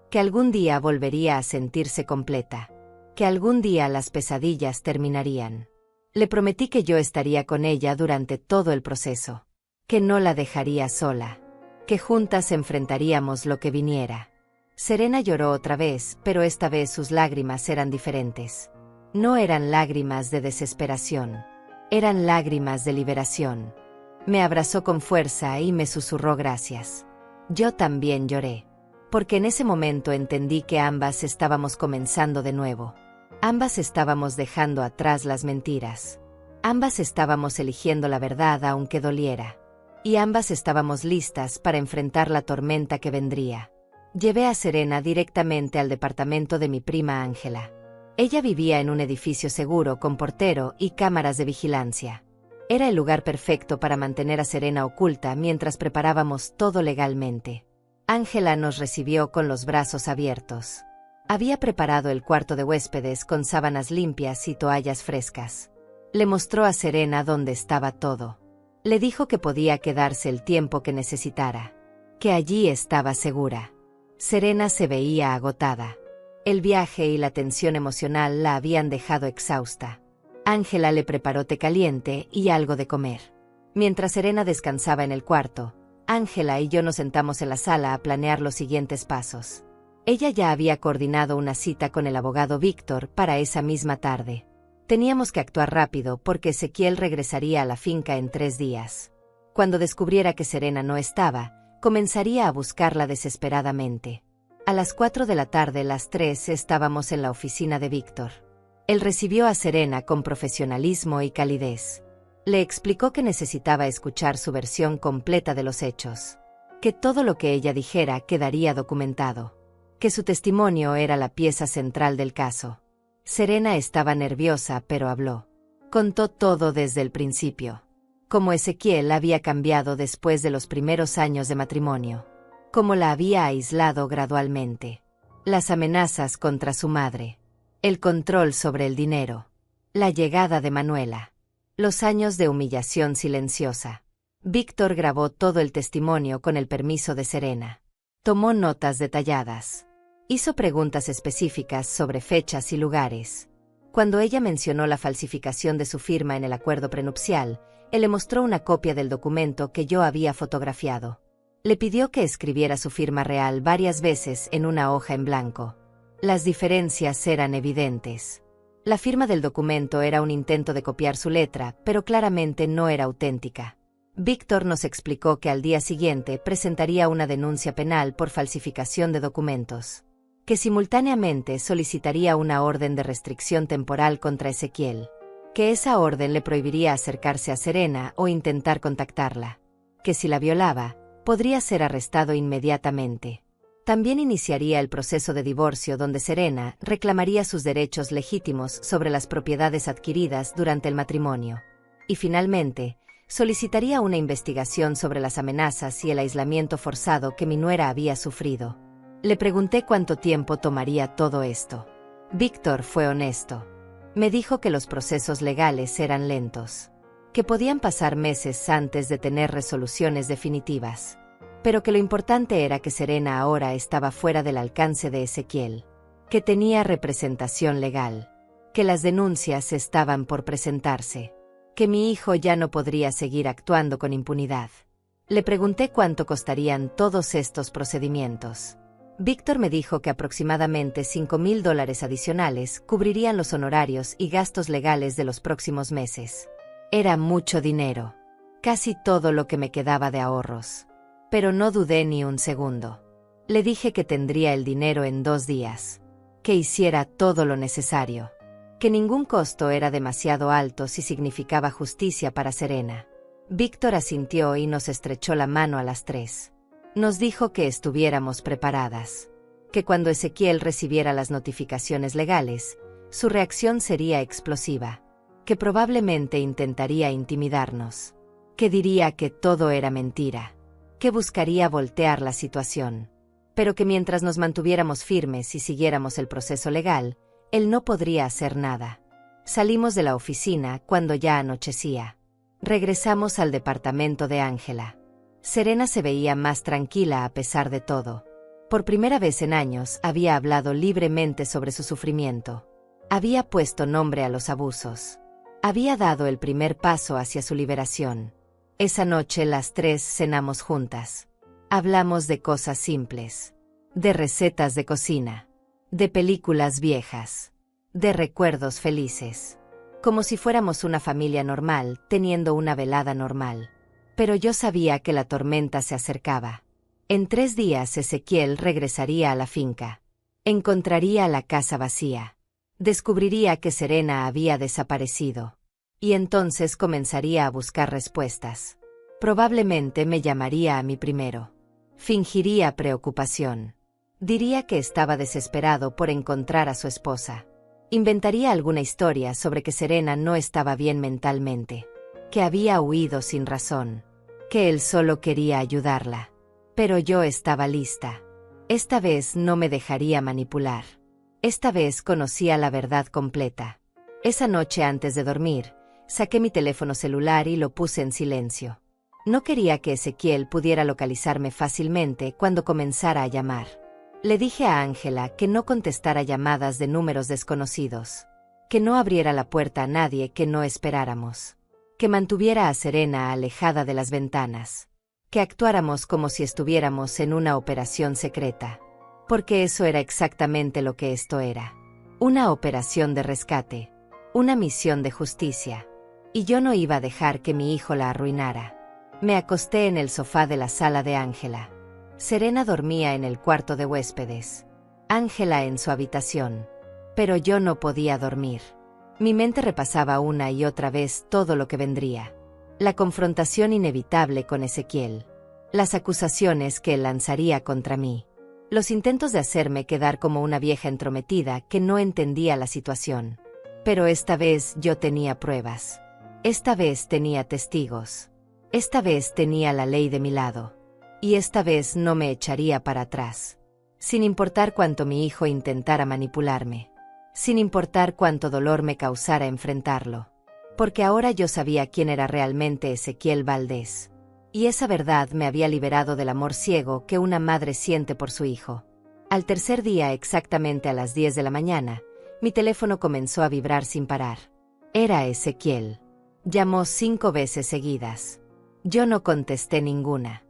que algún día volvería a sentirse completa, que algún día las pesadillas terminarían. Le prometí que yo estaría con ella durante todo el proceso, que no la dejaría sola, que juntas enfrentaríamos lo que viniera. Serena lloró otra vez, pero esta vez sus lágrimas eran diferentes. No eran lágrimas de desesperación, eran lágrimas de liberación. Me abrazó con fuerza y me susurró gracias. Yo también lloré, porque en ese momento entendí que ambas estábamos comenzando de nuevo. Ambas estábamos dejando atrás las mentiras. Ambas estábamos eligiendo la verdad aunque doliera. Y ambas estábamos listas para enfrentar la tormenta que vendría. Llevé a Serena directamente al departamento de mi prima Ángela. Ella vivía en un edificio seguro con portero y cámaras de vigilancia. Era el lugar perfecto para mantener a Serena oculta mientras preparábamos todo legalmente. Ángela nos recibió con los brazos abiertos. Había preparado el cuarto de huéspedes con sábanas limpias y toallas frescas. Le mostró a Serena dónde estaba todo. Le dijo que podía quedarse el tiempo que necesitara, que allí estaba segura. Serena se veía agotada. El viaje y la tensión emocional la habían dejado exhausta. Ángela le preparó té caliente y algo de comer. Mientras Serena descansaba en el cuarto, Ángela y yo nos sentamos en la sala a planear los siguientes pasos. Ella ya había coordinado una cita con el abogado Víctor para esa misma tarde. Teníamos que actuar rápido porque Ezequiel regresaría a la finca en 3 días. Cuando descubriera que Serena no estaba, comenzaría a buscarla desesperadamente. A las 4 de la tarde las 3 estábamos en la oficina de Víctor. Él recibió a Serena con profesionalismo y calidez. Le explicó que necesitaba escuchar su versión completa de los hechos, que todo lo que ella dijera quedaría documentado, que su testimonio era la pieza central del caso. Serena estaba nerviosa, pero habló. Contó todo desde el principio. Cómo Ezequiel había cambiado después de los primeros años de matrimonio. Cómo la había aislado gradualmente. Las amenazas contra su madre. El control sobre el dinero. La llegada de Manuela. Los años de humillación silenciosa. Víctor grabó todo el testimonio con el permiso de Serena. Tomó notas detalladas. Hizo preguntas específicas sobre fechas y lugares. Cuando ella mencionó la falsificación de su firma en el acuerdo prenupcial, él le mostró una copia del documento que yo había fotografiado. Le pidió que escribiera su firma real varias veces en una hoja en blanco. Las diferencias eran evidentes. La firma del documento era un intento de copiar su letra, pero claramente no era auténtica. Víctor nos explicó que al día siguiente presentaría una denuncia penal por falsificación de documentos, que simultáneamente solicitaría una orden de restricción temporal contra Ezequiel, que esa orden le prohibiría acercarse a Serena o intentar contactarla, que si la violaba, podría ser arrestado inmediatamente. También iniciaría el proceso de divorcio donde Serena reclamaría sus derechos legítimos sobre las propiedades adquiridas durante el matrimonio. Y finalmente, solicitaría una investigación sobre las amenazas y el aislamiento forzado que mi nuera había sufrido. Le pregunté cuánto tiempo tomaría todo esto. Víctor fue honesto. Me dijo que los procesos legales eran lentos, que podían pasar meses antes de tener resoluciones definitivas, pero que lo importante era que Serena ahora estaba fuera del alcance de Ezequiel, que tenía representación legal, que las denuncias estaban por presentarse, que mi hijo ya no podría seguir actuando con impunidad. Le pregunté cuánto costarían todos estos procedimientos. Víctor me dijo que aproximadamente $5,000 adicionales cubrirían los honorarios y gastos legales de los próximos meses. Era mucho dinero, casi todo lo que me quedaba de ahorros. Pero no dudé ni un segundo. Le dije que tendría el dinero en 2 días, que hiciera todo lo necesario, que ningún costo era demasiado alto si significaba justicia para Serena. Víctor asintió y nos estrechó la mano a las 3. Nos dijo que estuviéramos preparadas, que cuando Ezequiel recibiera las notificaciones legales, su reacción sería explosiva, que probablemente intentaría intimidarnos, que diría que todo era mentira, que buscaría voltear la situación, pero que mientras nos mantuviéramos firmes y siguiéramos el proceso legal, él no podría hacer nada. Salimos de la oficina cuando ya anochecía. Regresamos al departamento de Ángela. Serena se veía más tranquila a pesar de todo. Por primera vez en años había hablado libremente sobre su sufrimiento. Había puesto nombre a los abusos. Había dado el primer paso hacia su liberación. Esa noche las tres cenamos juntas. Hablamos de cosas simples, de recetas de cocina, de películas viejas, de recuerdos felices, como si fuéramos una familia normal teniendo una velada normal. Pero yo sabía que la tormenta se acercaba. En 3 días Ezequiel regresaría a la finca. Encontraría la casa vacía. Descubriría que Serena había desaparecido. Y entonces comenzaría a buscar respuestas. Probablemente me llamaría a mí primero. Fingiría preocupación. Diría que estaba desesperado por encontrar a su esposa. Inventaría alguna historia sobre que Serena no estaba bien mentalmente, que había huido sin razón, que él solo quería ayudarla. Pero yo estaba lista. Esta vez no me dejaría manipular. Esta vez conocía la verdad completa. Esa noche antes de dormir, saqué mi teléfono celular y lo puse en silencio. No quería que Ezequiel pudiera localizarme fácilmente cuando comenzara a llamar. Le dije a Ángela que no contestara llamadas de números desconocidos, que no abriera la puerta a nadie que no esperáramos, que mantuviera a Serena alejada de las ventanas, que actuáramos como si estuviéramos en una operación secreta, porque eso era exactamente lo que esto era. Una operación de rescate, una misión de justicia, y yo no iba a dejar que mi hijo la arruinara. Me acosté en el sofá de la sala de Ángela. Serena dormía en el cuarto de huéspedes, Ángela en su habitación, pero yo no podía dormir. Mi mente repasaba una y otra vez todo lo que vendría. La confrontación inevitable con Ezequiel, las acusaciones que él lanzaría contra mí, los intentos de hacerme quedar como una vieja entrometida que no entendía la situación. Pero esta vez yo tenía pruebas. Esta vez tenía testigos. Esta vez tenía la ley de mi lado. Y esta vez no me echaría para atrás. Sin importar cuánto mi hijo intentara manipularme. Sin importar cuánto dolor me causara enfrentarlo. Porque ahora yo sabía quién era realmente Ezequiel Valdés. Y esa verdad me había liberado del amor ciego que una madre siente por su hijo. Al tercer día, exactamente a las 10 de la mañana, mi teléfono comenzó a vibrar sin parar. Era Ezequiel. Llamó 5 veces seguidas. Yo no contesté ninguna.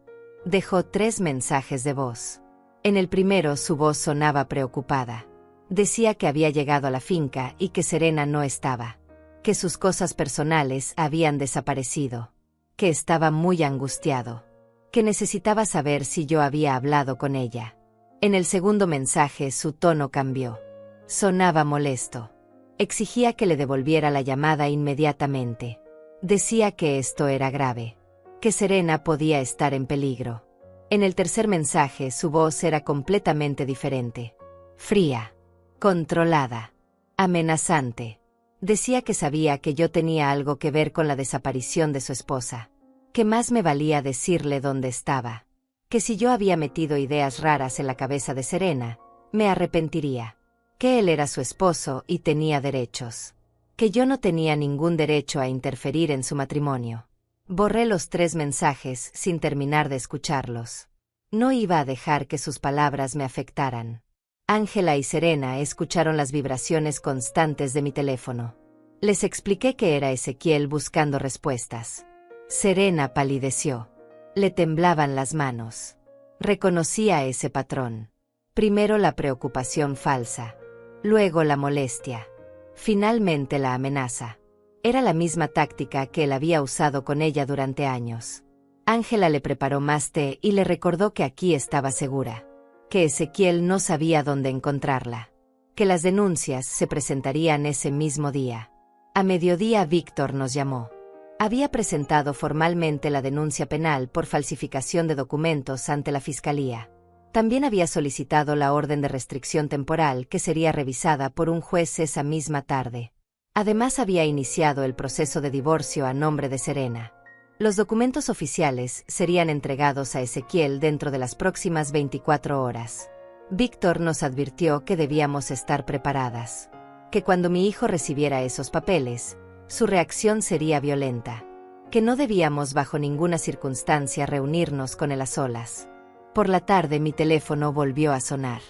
Dejó 3 mensajes de voz. En el primero su voz sonaba preocupada. Decía que había llegado a la finca y que Serena no estaba. Que sus cosas personales habían desaparecido. Que estaba muy angustiado. Que necesitaba saber si yo había hablado con ella. En el segundo mensaje su tono cambió. Sonaba molesto. Exigía que le devolviera la llamada inmediatamente. Decía que esto era grave. Que Serena podía estar en peligro. En el tercer mensaje su voz era completamente diferente. Fría. Controlada. Amenazante. Decía que sabía que yo tenía algo que ver con la desaparición de su esposa. Que más me valía decirle dónde estaba. Que si yo había metido ideas raras en la cabeza de Serena, me arrepentiría. Que él era su esposo y tenía derechos. Que yo no tenía ningún derecho a interferir en su matrimonio. Borré los 3 mensajes sin terminar de escucharlos. No iba a dejar que sus palabras me afectaran. Ángela y Serena escucharon las vibraciones constantes de mi teléfono. Les expliqué que era Ezequiel buscando respuestas. Serena palideció. Le temblaban las manos. Reconocía ese patrón. Primero la preocupación falsa. Luego la molestia. Finalmente la amenaza. Era la misma táctica que él había usado con ella durante años. Ángela le preparó más té y le recordó que aquí estaba segura. Que Ezequiel no sabía dónde encontrarla. Que las denuncias se presentarían ese mismo día. A mediodía Víctor nos llamó. Había presentado formalmente la denuncia penal por falsificación de documentos ante la Fiscalía. También había solicitado la orden de restricción temporal que sería revisada por un juez esa misma tarde. Además había iniciado el proceso de divorcio a nombre de Serena. Los documentos oficiales serían entregados a Ezequiel dentro de las próximas 24 horas. Víctor nos advirtió que debíamos estar preparadas, que cuando mi hijo recibiera esos papeles, su reacción sería violenta, que no debíamos bajo ninguna circunstancia reunirnos con él a solas. Por la tarde mi teléfono volvió a sonar.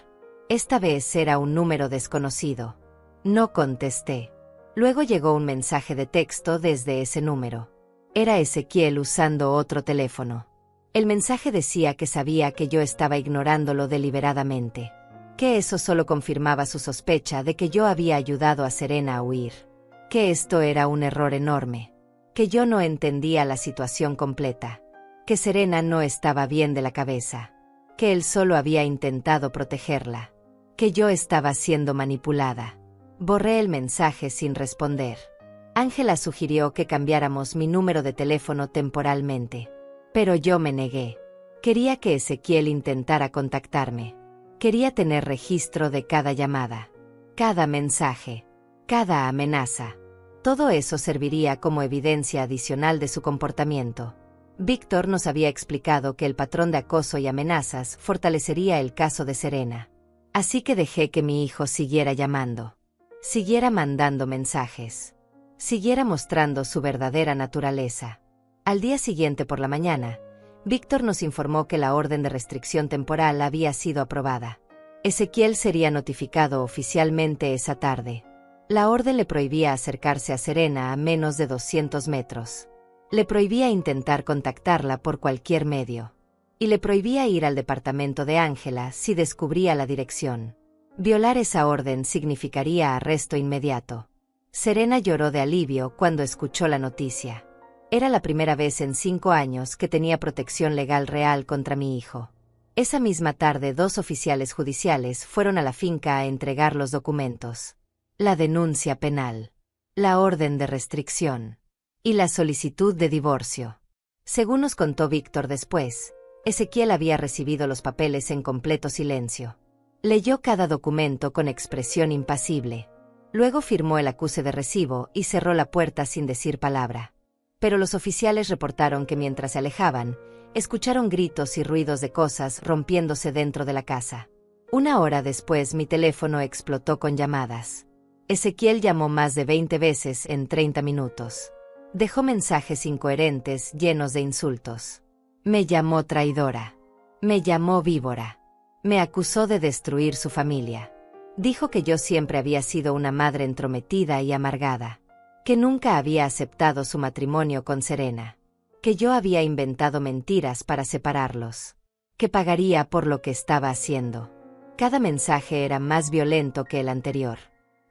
Esta vez era un número desconocido. No contesté. Luego llegó un mensaje de texto desde ese número. Era Ezequiel usando otro teléfono. El mensaje decía que sabía que yo estaba ignorándolo deliberadamente, que eso solo confirmaba su sospecha de que yo había ayudado a Serena a huir, que esto era un error enorme, que yo no entendía la situación completa, que Serena no estaba bien de la cabeza, que él solo había intentado protegerla, que yo estaba siendo manipulada. Borré el mensaje sin responder. Ángela sugirió que cambiáramos mi número de teléfono temporalmente, pero yo me negué. Quería que Ezequiel intentara contactarme. Quería tener registro de cada llamada, cada mensaje, cada amenaza. Todo eso serviría como evidencia adicional de su comportamiento. Víctor nos había explicado que el patrón de acoso y amenazas fortalecería el caso de Serena. Así que dejé que mi hijo siguiera llamando, siguiera mandando mensajes, siguiera mostrando su verdadera naturaleza. Al día siguiente por la mañana, Víctor nos informó que la orden de restricción temporal había sido aprobada. Ezequiel sería notificado oficialmente esa tarde. La orden le prohibía acercarse a Serena a menos de 200 metros. Le prohibía intentar contactarla por cualquier medio. Y le prohibía ir al departamento de Ángela si descubría la dirección. Violar esa orden significaría arresto inmediato. Serena lloró de alivio cuando escuchó la noticia. Era la primera vez en 5 años que tenía protección legal real contra mi hijo. Esa misma tarde 2 oficiales judiciales fueron a la finca a entregar los documentos. La denuncia penal, la orden de restricción y la solicitud de divorcio. Según nos contó Víctor después, Ezequiel había recibido los papeles en completo silencio. Leyó cada documento con expresión impasible. Luego firmó el acuse de recibo y cerró la puerta sin decir palabra. Pero los oficiales reportaron que mientras se alejaban, escucharon gritos y ruidos de cosas rompiéndose dentro de la casa. 1 hora después mi teléfono explotó con llamadas. Ezequiel llamó más de 20 veces en 30 minutos. Dejó mensajes incoherentes llenos de insultos. Me llamó traidora. Me llamó víbora. Me acusó de destruir su familia. Dijo que yo siempre había sido una madre entrometida y amargada, que nunca había aceptado su matrimonio con Serena, que yo había inventado mentiras para separarlos, que pagaría por lo que estaba haciendo. Cada mensaje era más violento que el anterior.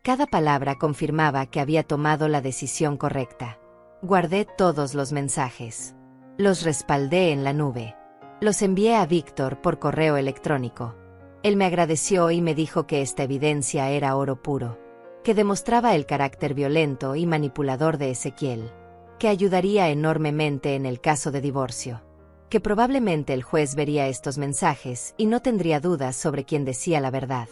Cada palabra confirmaba que había tomado la decisión correcta. Guardé todos los mensajes. Los respaldé en la nube. Los envié a Víctor por correo electrónico. Él me agradeció y me dijo que esta evidencia era oro puro, que demostraba el carácter violento y manipulador de Ezequiel, que ayudaría enormemente en el caso de divorcio, que probablemente el juez vería estos mensajes y no tendría dudas sobre quién decía la verdad.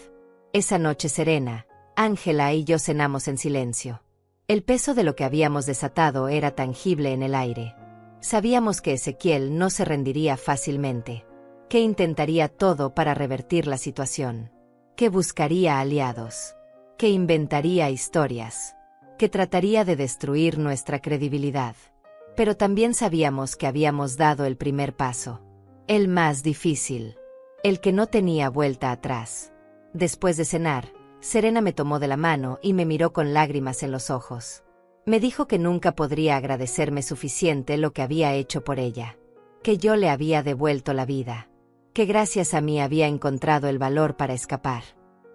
Esa noche Serena, Ángela y yo cenamos en silencio. El peso de lo que habíamos desatado era tangible en el aire. Sabíamos que Ezequiel no se rendiría fácilmente, que intentaría todo para revertir la situación, que buscaría aliados, que inventaría historias, que trataría de destruir nuestra credibilidad. Pero también sabíamos que habíamos dado el primer paso, el más difícil, el que no tenía vuelta atrás. Después de cenar, Serena me tomó de la mano y me miró con lágrimas en los ojos. Me dijo que nunca podría agradecerme suficiente lo que había hecho por ella, que yo le había devuelto la vida, que gracias a mí había encontrado el valor para escapar.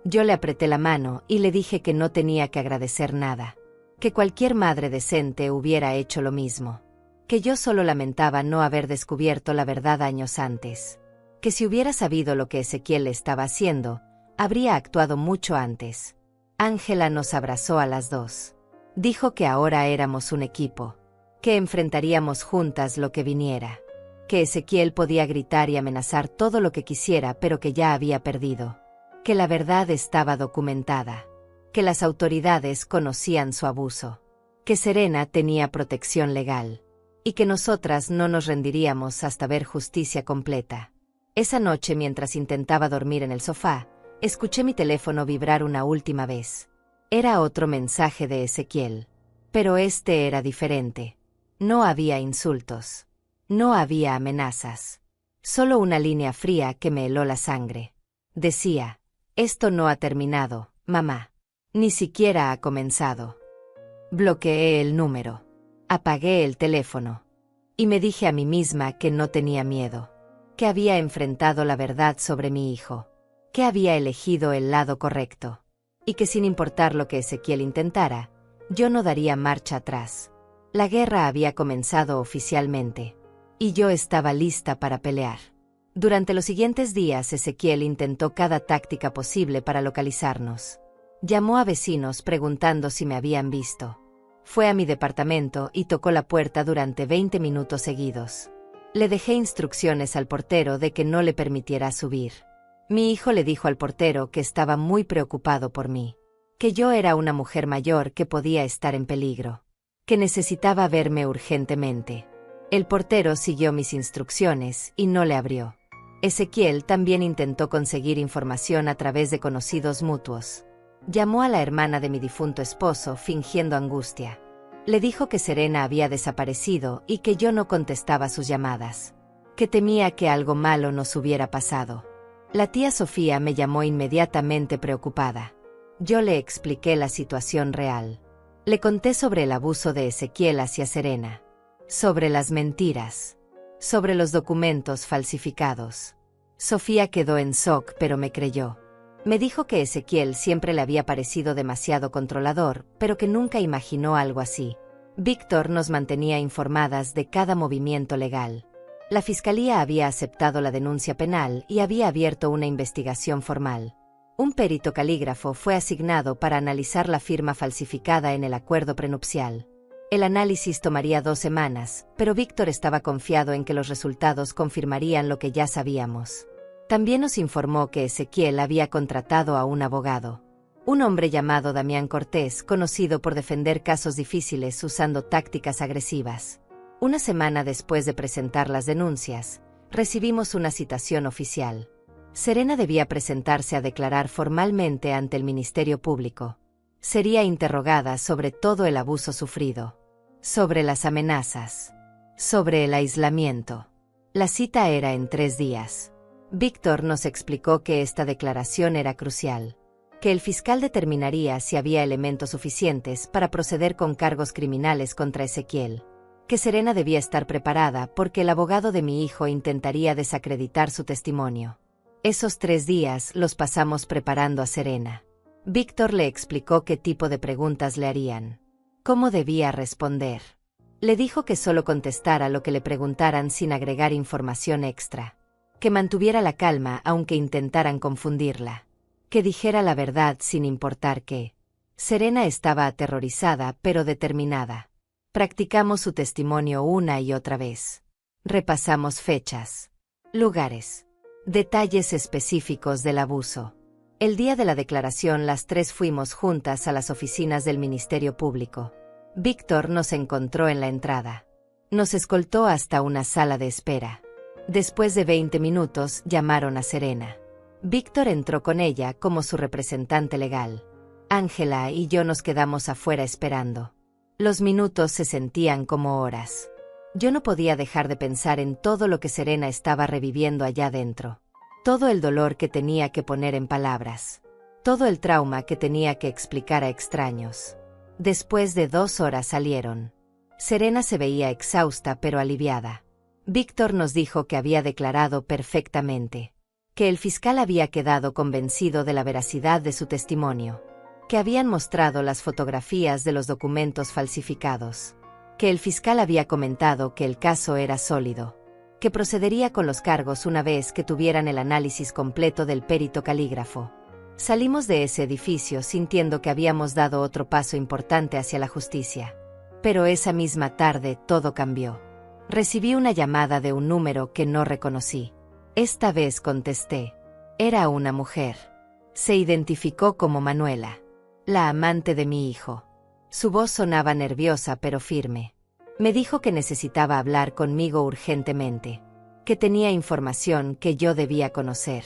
Yo le apreté la mano y le dije que no tenía que agradecer nada, que cualquier madre decente hubiera hecho lo mismo, que yo solo lamentaba no haber descubierto la verdad años antes, que si hubiera sabido lo que Ezequiel estaba haciendo, habría actuado mucho antes. Ángela nos abrazó a las 2. Dijo que ahora éramos un equipo, que enfrentaríamos juntas lo que viniera, que Ezequiel podía gritar y amenazar todo lo que quisiera pero que ya había perdido, que la verdad estaba documentada, que las autoridades conocían su abuso, que Serena tenía protección legal, y que nosotras no nos rendiríamos hasta ver justicia completa. Esa noche, mientras intentaba dormir en el sofá, escuché mi teléfono vibrar una última vez. Era otro mensaje de Ezequiel. Pero este era diferente. No había insultos. No había amenazas. Solo una línea fría que me heló la sangre. Decía: esto no ha terminado, mamá. Ni siquiera ha comenzado. Bloqueé el número. Apagué el teléfono. Y me dije a mí misma que no tenía miedo. Que había enfrentado la verdad sobre mi hijo. Que había elegido el lado correcto. Y que sin importar lo que Ezequiel intentara, yo no daría marcha atrás. La guerra había comenzado oficialmente. Y yo estaba lista para pelear. Durante los siguientes días Ezequiel intentó cada táctica posible para localizarnos. Llamó a vecinos preguntando si me habían visto. Fue a mi departamento y tocó la puerta durante 20 minutos seguidos. Le dejé instrucciones al portero de que no le permitiera subir. Mi hijo le dijo al portero que estaba muy preocupado por mí, que yo era una mujer mayor que podía estar en peligro, que necesitaba verme urgentemente. El portero siguió mis instrucciones y no le abrió. Ezequiel también intentó conseguir información a través de conocidos mutuos. Llamó a la hermana de mi difunto esposo fingiendo angustia. Le dijo que Serena había desaparecido y que yo no contestaba sus llamadas, que temía que algo malo nos hubiera pasado. La tía Sofía me llamó inmediatamente preocupada. Yo le expliqué la situación real. Le conté sobre el abuso de Ezequiel hacia Serena, sobre las mentiras, sobre los documentos falsificados. Sofía quedó en shock, pero me creyó. Me dijo que Ezequiel siempre le había parecido demasiado controlador, pero que nunca imaginó algo así. Víctor nos mantenía informadas de cada movimiento legal. La fiscalía había aceptado la denuncia penal y había abierto una investigación formal. Un perito calígrafo fue asignado para analizar la firma falsificada en el acuerdo prenupcial. El análisis tomaría 2 semanas, pero Víctor estaba confiado en que los resultados confirmarían lo que ya sabíamos. También nos informó que Ezequiel había contratado a un abogado. Un hombre llamado Damián Cortés, conocido por defender casos difíciles usando tácticas agresivas. Una semana después de presentar las denuncias, recibimos una citación oficial. Serena debía presentarse a declarar formalmente ante el Ministerio Público. Sería interrogada sobre todo el abuso sufrido, sobre las amenazas, sobre el aislamiento. La cita era en 3 días. Víctor nos explicó que esta declaración era crucial, que el fiscal determinaría si había elementos suficientes para proceder con cargos criminales contra Ezequiel, que Serena debía estar preparada porque el abogado de mi hijo intentaría desacreditar su testimonio. Esos 3 días los pasamos preparando a Serena. Víctor le explicó qué tipo de preguntas le harían, cómo debía responder. Le dijo que solo contestara lo que le preguntaran sin agregar información extra, que mantuviera la calma aunque intentaran confundirla, que dijera la verdad sin importar qué. Serena estaba aterrorizada pero determinada. Practicamos su testimonio una y otra vez. Repasamos fechas, lugares, detalles específicos del abuso. El día de la declaración las 3 fuimos juntas a las oficinas del Ministerio Público. Víctor nos encontró en la entrada. Nos escoltó hasta una sala de espera. Después de 20 minutos llamaron a Serena. Víctor entró con ella como su representante legal. Ángela y yo nos quedamos afuera esperando. Los minutos se sentían como horas. Yo no podía dejar de pensar en todo lo que Serena estaba reviviendo allá dentro. Todo el dolor que tenía que poner en palabras. Todo el trauma que tenía que explicar a extraños. Después de 2 horas salieron. Serena se veía exhausta pero aliviada. Víctor nos dijo que había declarado perfectamente, que el fiscal había quedado convencido de la veracidad de su testimonio, que habían mostrado las fotografías de los documentos falsificados, que el fiscal había comentado que el caso era sólido, que procedería con los cargos una vez que tuvieran el análisis completo del perito calígrafo. Salimos de ese edificio sintiendo que habíamos dado otro paso importante hacia la justicia. Pero esa misma tarde todo cambió. Recibí una llamada de un número que no reconocí. Esta vez contesté. Era una mujer. Se identificó como Manuela. la amante de mi hijo. Su voz sonaba nerviosa pero firme. Me dijo que necesitaba hablar conmigo urgentemente, que tenía información que yo debía conocer,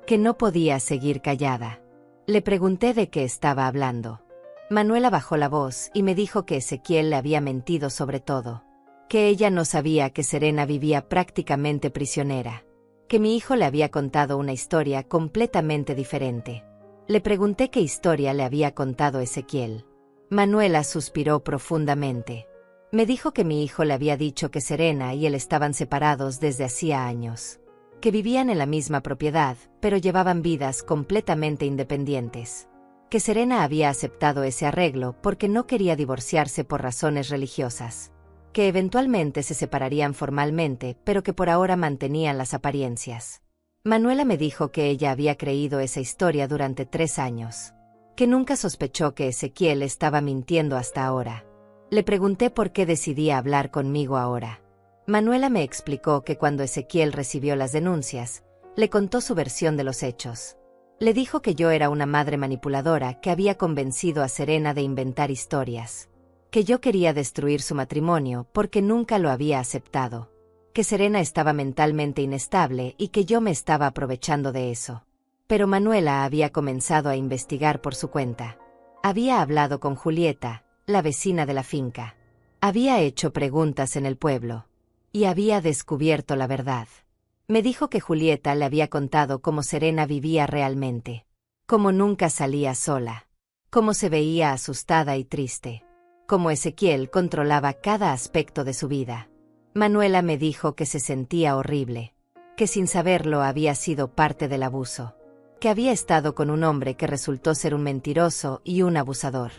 que no podía seguir callada. Le pregunté de qué estaba hablando. Manuela bajó la voz y me dijo que Ezequiel le había mentido sobre todo, que ella no sabía que Serena vivía prácticamente prisionera, que mi hijo le había contado una historia completamente diferente. Le pregunté qué historia le había contado Ezequiel. Manuela suspiró profundamente. Me dijo que mi hijo le había dicho que Serena y él estaban separados desde hacía años, que vivían en la misma propiedad, pero llevaban vidas completamente independientes, que Serena había aceptado ese arreglo porque no quería divorciarse por razones religiosas, que eventualmente se separarían formalmente, pero que por ahora mantenían las apariencias. Manuela me dijo que ella había creído esa historia durante 3 años, que nunca sospechó que Ezequiel estaba mintiendo hasta ahora. Le pregunté por qué decidía hablar conmigo ahora. Manuela me explicó que cuando Ezequiel recibió las denuncias, le contó su versión de los hechos. Le dijo que yo era una madre manipuladora que había convencido a Serena de inventar historias, que yo quería destruir su matrimonio porque nunca lo había aceptado, que Serena estaba mentalmente inestable y que yo me estaba aprovechando de eso. Pero Manuela había comenzado a investigar por su cuenta. Había hablado con Julieta, la vecina de la finca. Había hecho preguntas en el pueblo. Y había descubierto la verdad. Me dijo que Julieta le había contado cómo Serena vivía realmente, cómo nunca salía sola, cómo se veía asustada y triste, cómo Ezequiel controlaba cada aspecto de su vida. Manuela me dijo que se sentía horrible, que sin saberlo había sido parte del abuso, que había estado con un hombre que resultó ser un mentiroso y un abusador,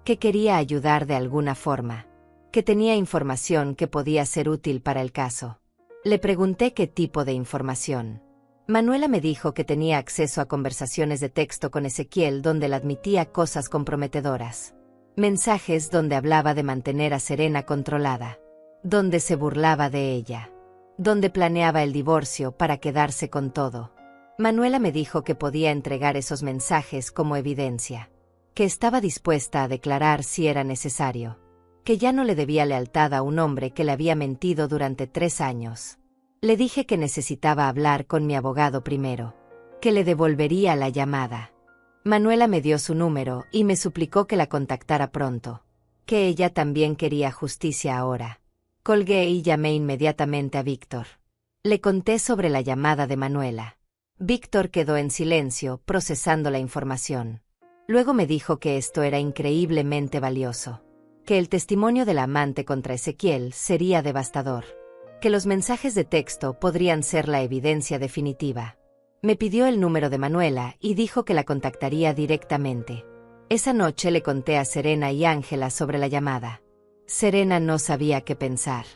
que quería ayudar de alguna forma, que tenía información que podía ser útil para el caso. Le pregunté qué tipo de información. Manuela me dijo que tenía acceso a conversaciones de texto con Ezequiel donde él admitía cosas comprometedoras. Mensajes donde hablaba de mantener a Serena controlada, donde se burlaba de ella, donde planeaba el divorcio para quedarse con todo. Manuela me dijo que podía entregar esos mensajes como evidencia, que estaba dispuesta a declarar si era necesario, que ya no le debía lealtad a un hombre que le había mentido durante 3 años. Le dije que necesitaba hablar con mi abogado primero, que le devolvería la llamada. Manuela me dio su número y me suplicó que la contactara pronto, que ella también quería justicia ahora. Colgué y llamé inmediatamente a Víctor. Le conté sobre la llamada de Manuela. Víctor quedó en silencio, procesando la información. Luego me dijo que esto era increíblemente valioso, que el testimonio del amante contra Ezequiel sería devastador, que los mensajes de texto podrían ser la evidencia definitiva. Me pidió el número de Manuela y dijo que la contactaría directamente. Esa noche le conté a Serena y Ángela sobre la llamada. Serena no sabía qué pensar.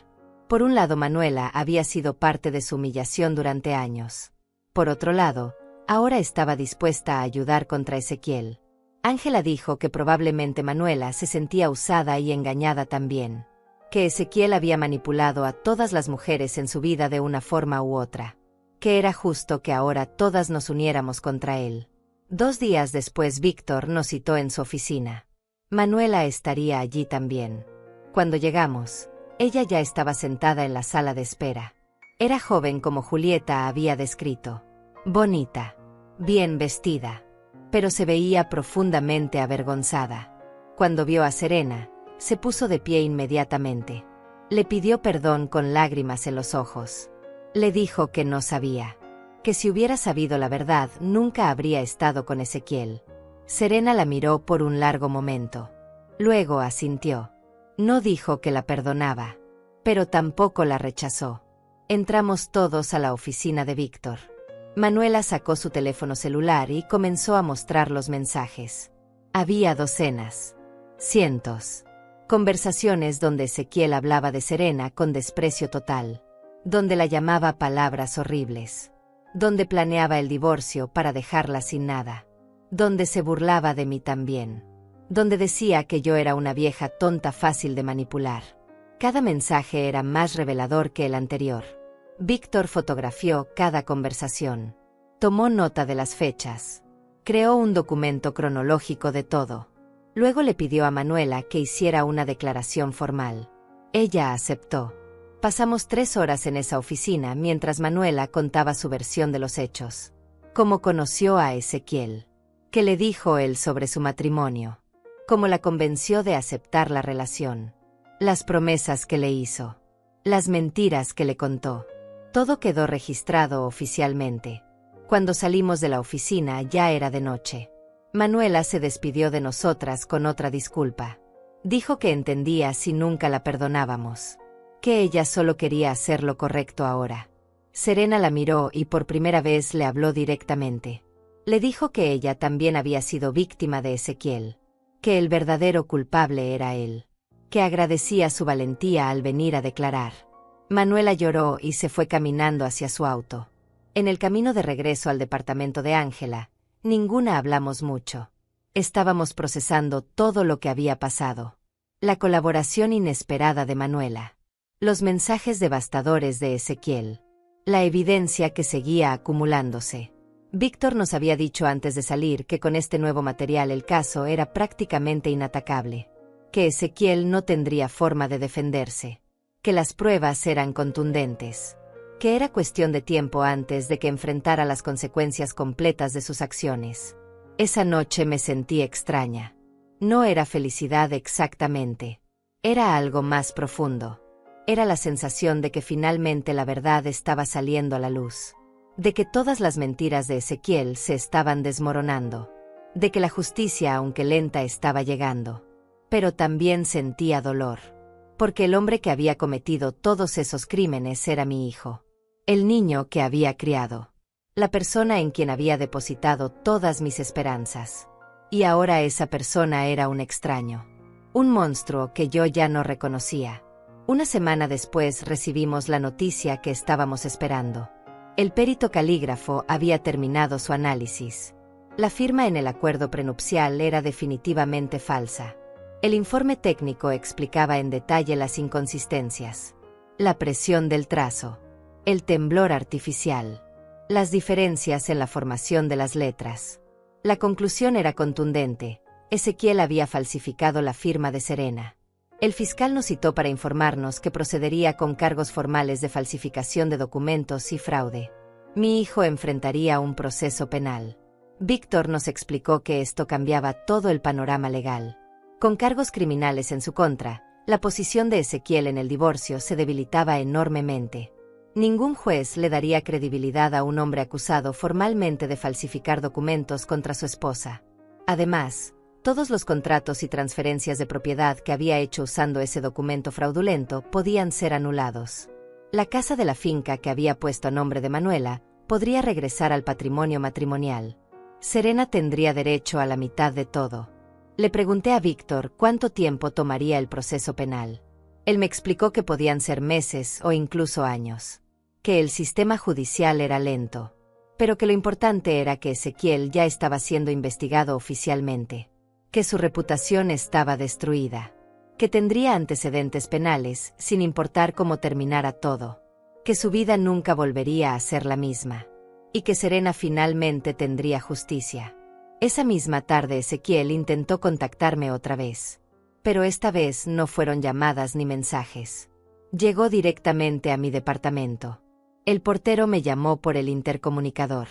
Por un lado, Manuela había sido parte de su humillación durante años. Por otro lado, ahora estaba dispuesta a ayudar contra Ezequiel. Ángela dijo que probablemente Manuela se sentía usada y engañada también, que Ezequiel había manipulado a todas las mujeres en su vida de una forma u otra, que era justo que ahora todas nos uniéramos contra él. 2 días después Víctor nos citó en su oficina. Manuela estaría allí también. Cuando llegamos, ella ya estaba sentada en la sala de espera. Era joven como Julieta había descrito, bonita, bien vestida, pero se veía profundamente avergonzada. Cuando vio a Serena, se puso de pie inmediatamente. Le pidió perdón con lágrimas en los ojos. Le dijo que no sabía, que si hubiera sabido la verdad nunca habría estado con Ezequiel. Serena la miró por un largo momento. Luego asintió. No dijo que la perdonaba, pero tampoco la rechazó. Entramos todos a la oficina de Víctor. Manuela sacó su teléfono celular y comenzó a mostrar los mensajes. Había docenas, cientos. Conversaciones donde Ezequiel hablaba de Serena con desprecio total, donde la llamaba palabras horribles, donde planeaba el divorcio para dejarla sin nada, donde se burlaba de mí también, donde decía que yo era una vieja tonta fácil de manipular. Cada mensaje era más revelador que el anterior. Víctor fotografió cada conversación. Tomó nota de las fechas. Creó un documento cronológico de todo. Luego le pidió a Manuela que hiciera una declaración formal. Ella aceptó. Pasamos 3 horas en esa oficina mientras Manuela contaba su versión de los hechos. Cómo conoció a Ezequiel. Qué le dijo él sobre su matrimonio. Cómo la convenció de aceptar la relación. Las promesas que le hizo. Las mentiras que le contó. Todo quedó registrado oficialmente. Cuando salimos de la oficina ya era de noche. Manuela se despidió de nosotras con otra disculpa. Dijo que entendía si nunca la perdonábamos. Que ella solo quería hacer lo correcto ahora. Serena la miró y por primera vez le habló directamente. Le dijo que ella también había sido víctima de Ezequiel. Que el verdadero culpable era él. Que agradecía su valentía al venir a declarar. Manuela lloró y se fue caminando hacia su auto. En el camino de regreso al departamento de Ángela, ninguna hablamos mucho. Estábamos procesando todo lo que había pasado. La colaboración inesperada de Manuela. Los mensajes devastadores de Ezequiel. La evidencia que seguía acumulándose. Víctor nos había dicho antes de salir que con este nuevo material el caso era prácticamente inatacable. Que Ezequiel no tendría forma de defenderse. Que las pruebas eran contundentes. Que era cuestión de tiempo antes de que enfrentara las consecuencias completas de sus acciones. Esa noche me sentí extraña. No era felicidad exactamente. Era algo más profundo. Era la sensación de que finalmente la verdad estaba saliendo a la luz. De que todas las mentiras de Ezequiel se estaban desmoronando. De que la justicia, aunque lenta, estaba llegando. Pero también sentía dolor. Porque el hombre que había cometido todos esos crímenes era mi hijo. El niño que había criado. La persona en quien había depositado todas mis esperanzas. Y ahora esa persona era un extraño. Un monstruo que yo ya no reconocía. Una semana después recibimos la noticia que estábamos esperando. El perito calígrafo había terminado su análisis. La firma en el acuerdo prenupcial era definitivamente falsa. El informe técnico explicaba en detalle las inconsistencias. La presión del trazo. El temblor artificial. Las diferencias en la formación de las letras. La conclusión era contundente. Ezequiel había falsificado la firma de Serena. El fiscal nos citó para informarnos que procedería con cargos formales de falsificación de documentos y fraude. Mi hijo enfrentaría un proceso penal. Víctor nos explicó que esto cambiaba todo el panorama legal. Con cargos criminales en su contra, la posición de Ezequiel en el divorcio se debilitaba enormemente. Ningún juez le daría credibilidad a un hombre acusado formalmente de falsificar documentos contra su esposa. Además, todos los contratos y transferencias de propiedad que había hecho usando ese documento fraudulento podían ser anulados. La casa de la finca que había puesto a nombre de Manuela podría regresar al patrimonio matrimonial. Serena tendría derecho a la mitad de todo. Le pregunté a Víctor cuánto tiempo tomaría el proceso penal. Él me explicó que podían ser meses o incluso años. Que el sistema judicial era lento. Pero que lo importante era que Ezequiel ya estaba siendo investigado oficialmente. Que su reputación estaba destruida. Que tendría antecedentes penales, sin importar cómo terminara todo. Que su vida nunca volvería a ser la misma. Y que Serena finalmente tendría justicia. Esa misma tarde Ezequiel intentó contactarme otra vez. Pero esta vez no fueron llamadas ni mensajes. Llegó directamente a mi departamento. El portero me llamó por el intercomunicador.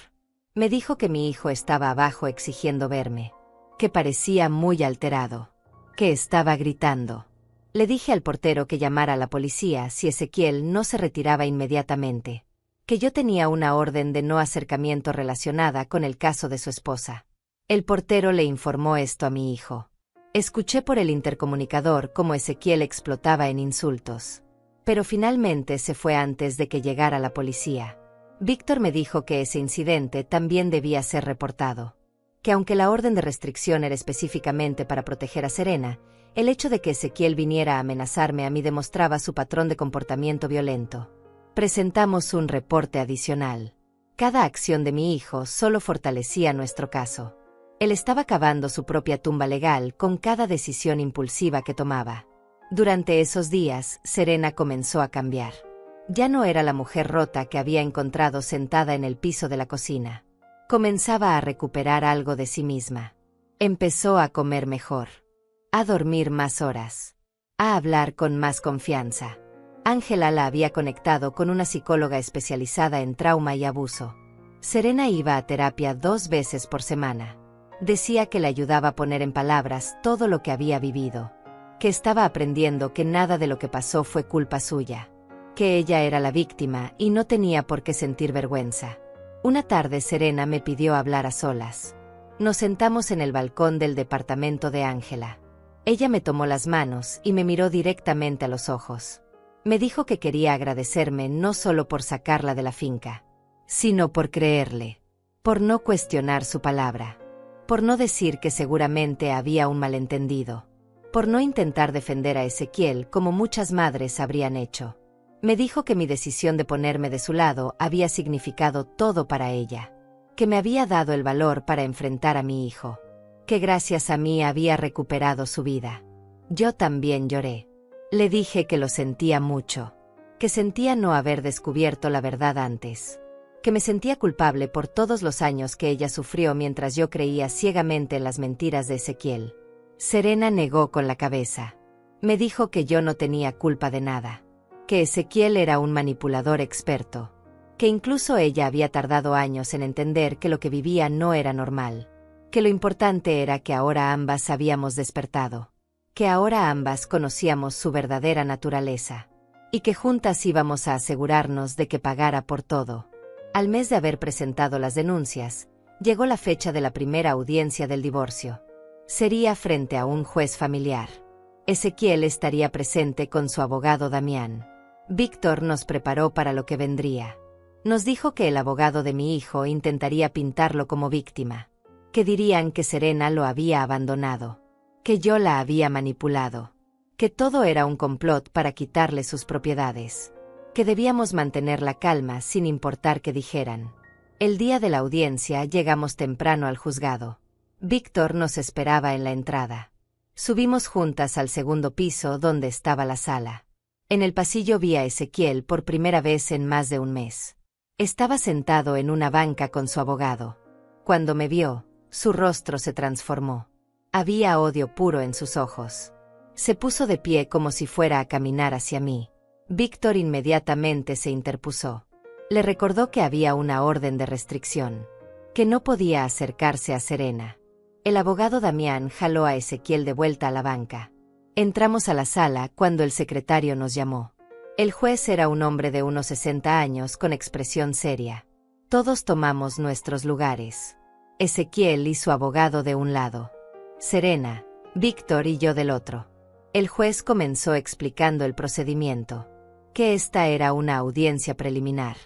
Me dijo que mi hijo estaba abajo exigiendo verme. Que parecía muy alterado. Que estaba gritando. Le dije al portero que llamara a la policía si Ezequiel no se retiraba inmediatamente. Que yo tenía una orden de no acercamiento relacionada con el caso de su esposa. El portero le informó esto a mi hijo. Escuché por el intercomunicador cómo Ezequiel explotaba en insultos. Pero finalmente se fue antes de que llegara la policía. Víctor me dijo que ese incidente también debía ser reportado. Que aunque la orden de restricción era específicamente para proteger a Serena, el hecho de que Ezequiel viniera a amenazarme a mí demostraba su patrón de comportamiento violento. Presentamos un reporte adicional. Cada acción de mi hijo solo fortalecía nuestro caso. Él estaba cavando su propia tumba legal con cada decisión impulsiva que tomaba. Durante esos días, Serena comenzó a cambiar. Ya no era la mujer rota que había encontrado sentada en el piso de la cocina. Comenzaba a recuperar algo de sí misma. Empezó a comer mejor. a dormir más horas, a hablar con más confianza. Ángela la había conectado con una psicóloga especializada en trauma y abuso. Serena iba a terapia 2 veces por semana. Decía que le ayudaba a poner en palabras todo lo que había vivido, que estaba aprendiendo que nada de lo que pasó fue culpa suya, que ella era la víctima y no tenía por qué sentir vergüenza. Una tarde Serena me pidió hablar a solas. Nos sentamos en el balcón del departamento de Ángela. Ella me tomó las manos y me miró directamente a los ojos. Me dijo que quería agradecerme no solo por sacarla de la finca, sino por creerle, por no cuestionar su palabra, por no decir que seguramente había un malentendido, por no intentar defender a Ezequiel como muchas madres habrían hecho. Me dijo que mi decisión de ponerme de su lado había significado todo para ella, que me había dado el valor para enfrentar a mi hijo, que gracias a mí había recuperado su vida. Yo también lloré. Le dije que lo sentía mucho, que sentía no haber descubierto la verdad antes, que me sentía culpable por todos los años que ella sufrió mientras yo creía ciegamente en las mentiras de Ezequiel. Serena negó con la cabeza. Me dijo que yo no tenía culpa de nada, que Ezequiel era un manipulador experto, que incluso ella había tardado años en entender que lo que vivía no era normal, que lo importante era que ahora ambas habíamos despertado, que ahora ambas conocíamos su verdadera naturaleza, y que juntas íbamos a asegurarnos de que pagara por todo. Al mes de haber presentado las denuncias, llegó la fecha de la primera audiencia del divorcio. Sería frente a un juez familiar. Ezequiel estaría presente con su abogado Damián. Víctor nos preparó para lo que vendría. Nos dijo que el abogado de mi hijo intentaría pintarlo como víctima, que dirían que Serena lo había abandonado, que yo la había manipulado, que todo era un complot para quitarle sus propiedades, que debíamos mantener la calma sin importar qué dijeran. El día de la audiencia llegamos temprano al juzgado. Víctor nos esperaba en la entrada. Subimos juntas al segundo piso donde estaba la sala. En el pasillo vi a Ezequiel por primera vez en más de un mes. Estaba sentado en una banca con su abogado. Cuando me vio, su rostro se transformó. Había odio puro en sus ojos. Se puso de pie como si fuera a caminar hacia mí. Víctor inmediatamente se interpuso. Le recordó que había una orden de restricción, que no podía acercarse a Serena. El abogado Damián jaló a Ezequiel de vuelta a la banca. Entramos a la sala cuando el secretario nos llamó. El juez era un hombre de unos 60 años con expresión seria. Todos tomamos nuestros lugares. Ezequiel y su abogado de un lado, Serena, Víctor y yo del otro. El juez comenzó explicando el procedimiento, que esta era una audiencia preliminar,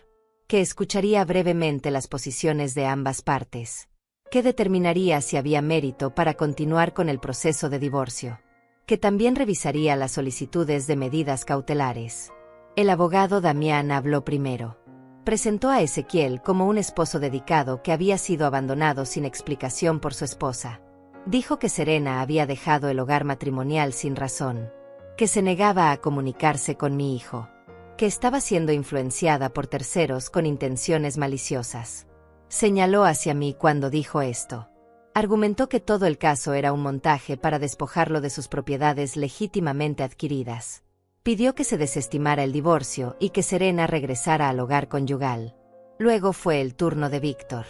que escucharía brevemente las posiciones de ambas partes, que determinaría si había mérito para continuar con el proceso de divorcio, que también revisaría las solicitudes de medidas cautelares. El abogado Damián habló primero. Presentó a Ezequiel como un esposo dedicado que había sido abandonado sin explicación por su esposa. Dijo que Serena había dejado el hogar matrimonial sin razón, que se negaba a comunicarse con mi hijo, que estaba siendo influenciada por terceros con intenciones maliciosas. Señaló hacia mí cuando dijo esto. Argumentó que todo el caso era un montaje para despojarlo de sus propiedades legítimamente adquiridas. Pidió que se desestimara el divorcio y que Serena regresara al hogar conyugal. Luego fue el turno de Víctor.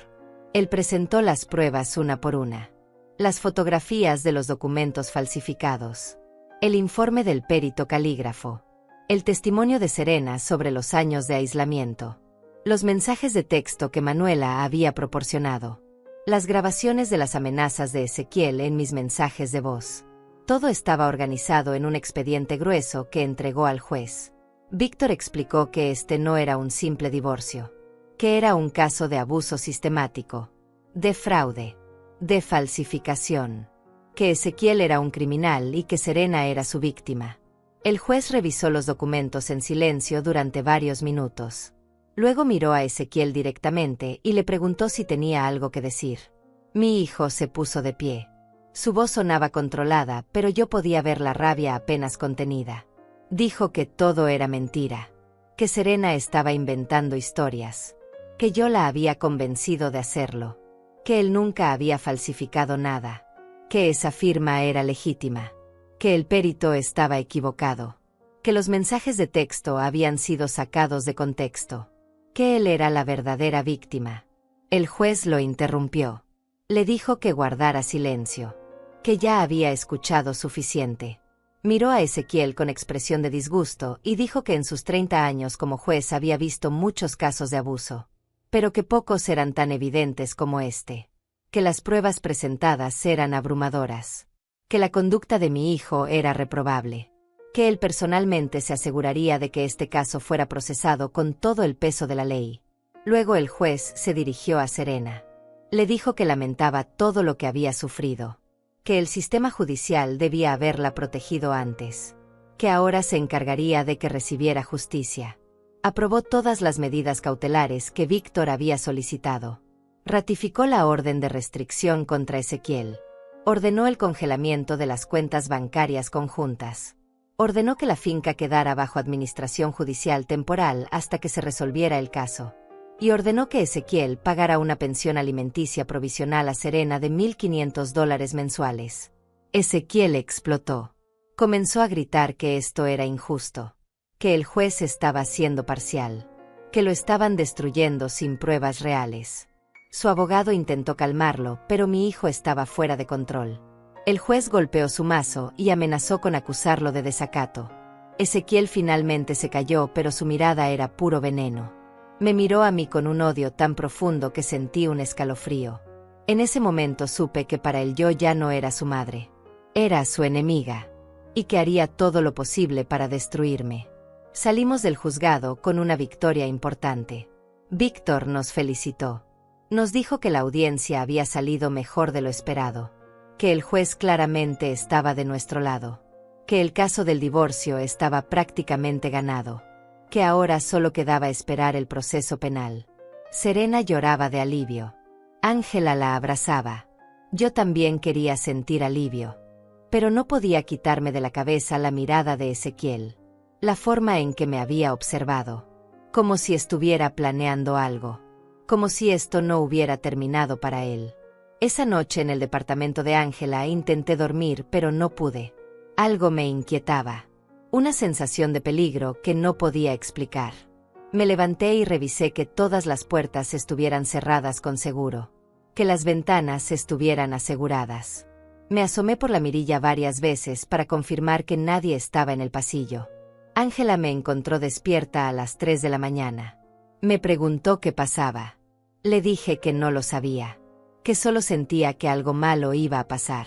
Él presentó las pruebas una por una. Las fotografías de los documentos falsificados, el informe del perito calígrafo, el testimonio de Serena sobre los años de aislamiento, los mensajes de texto que Manuela había proporcionado, las grabaciones de las amenazas de Ezequiel en mis mensajes de voz. Todo estaba organizado en un expediente grueso que entregó al juez. Víctor explicó que este no era un simple divorcio, que era un caso de abuso sistemático, de fraude, de falsificación, que Ezequiel era un criminal y que Serena era su víctima. El juez revisó los documentos en silencio durante varios minutos. Luego miró a Ezequiel directamente y le preguntó si tenía algo que decir. Mi hijo se puso de pie. Su voz sonaba controlada, pero yo podía ver la rabia apenas contenida. Dijo que todo era mentira, que Serena estaba inventando historias, que yo la había convencido de hacerlo, que él nunca había falsificado nada, que esa firma era legítima. que el perito estaba equivocado, que los mensajes de texto habían sido sacados de contexto, que él era la verdadera víctima. El juez lo interrumpió. Le dijo que guardara silencio, que ya había escuchado suficiente. Miró a Ezequiel con expresión de disgusto y dijo que en sus 30 años como juez había visto muchos casos de abuso, pero que pocos eran tan evidentes como este, que las pruebas presentadas eran abrumadoras, que la conducta de mi hijo era reprobable, que él personalmente se aseguraría de que este caso fuera procesado con todo el peso de la ley. Luego el juez se dirigió a Serena. Le dijo que lamentaba todo lo que había sufrido, que el sistema judicial debía haberla protegido antes, que ahora se encargaría de que recibiera justicia. Aprobó todas las medidas cautelares que Víctor había solicitado. Ratificó la orden de restricción contra Ezequiel. Ordenó el congelamiento de las cuentas bancarias conjuntas. Ordenó que la finca quedara bajo administración judicial temporal hasta que se resolviera el caso. Y ordenó que Ezequiel pagara una pensión alimenticia provisional a Serena de $1,500 mensuales. Ezequiel explotó. Comenzó a gritar que esto era injusto, que el juez estaba siendo parcial, que lo estaban destruyendo sin pruebas reales. Su abogado intentó calmarlo, pero mi hijo estaba fuera de control. El juez golpeó su mazo y amenazó con acusarlo de desacato. Ezequiel finalmente se calló, pero su mirada era puro veneno. Me miró a mí con un odio tan profundo que sentí un escalofrío. En ese momento supe que para él yo ya no era su madre. Era su enemiga, y que haría todo lo posible para destruirme. Salimos del juzgado con una victoria importante. Víctor nos felicitó. Nos dijo que la audiencia había salido mejor de lo esperado, que el juez claramente estaba de nuestro lado, que el caso del divorcio estaba prácticamente ganado, que ahora solo quedaba esperar el proceso penal. Serena lloraba de alivio. Ángela la abrazaba. Yo también quería sentir alivio, pero no podía quitarme de la cabeza la mirada de Ezequiel, la forma en que me había observado, como si estuviera planeando algo, como si esto no hubiera terminado para él. Esa noche en el departamento de Ángela intenté dormir, pero no pude. Algo me inquietaba. Una sensación de peligro que no podía explicar. Me levanté y revisé que todas las puertas estuvieran cerradas con seguro, que las ventanas estuvieran aseguradas. Me asomé por la mirilla varias veces para confirmar que nadie estaba en el pasillo. Ángela me encontró despierta a las 3 de la mañana. Me preguntó qué pasaba. Le dije que no lo sabía, que solo sentía que algo malo iba a pasar.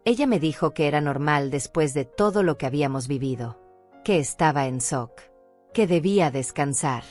Ella me dijo que era normal después de todo lo que habíamos vivido, que estaba en shock, que debía descansar.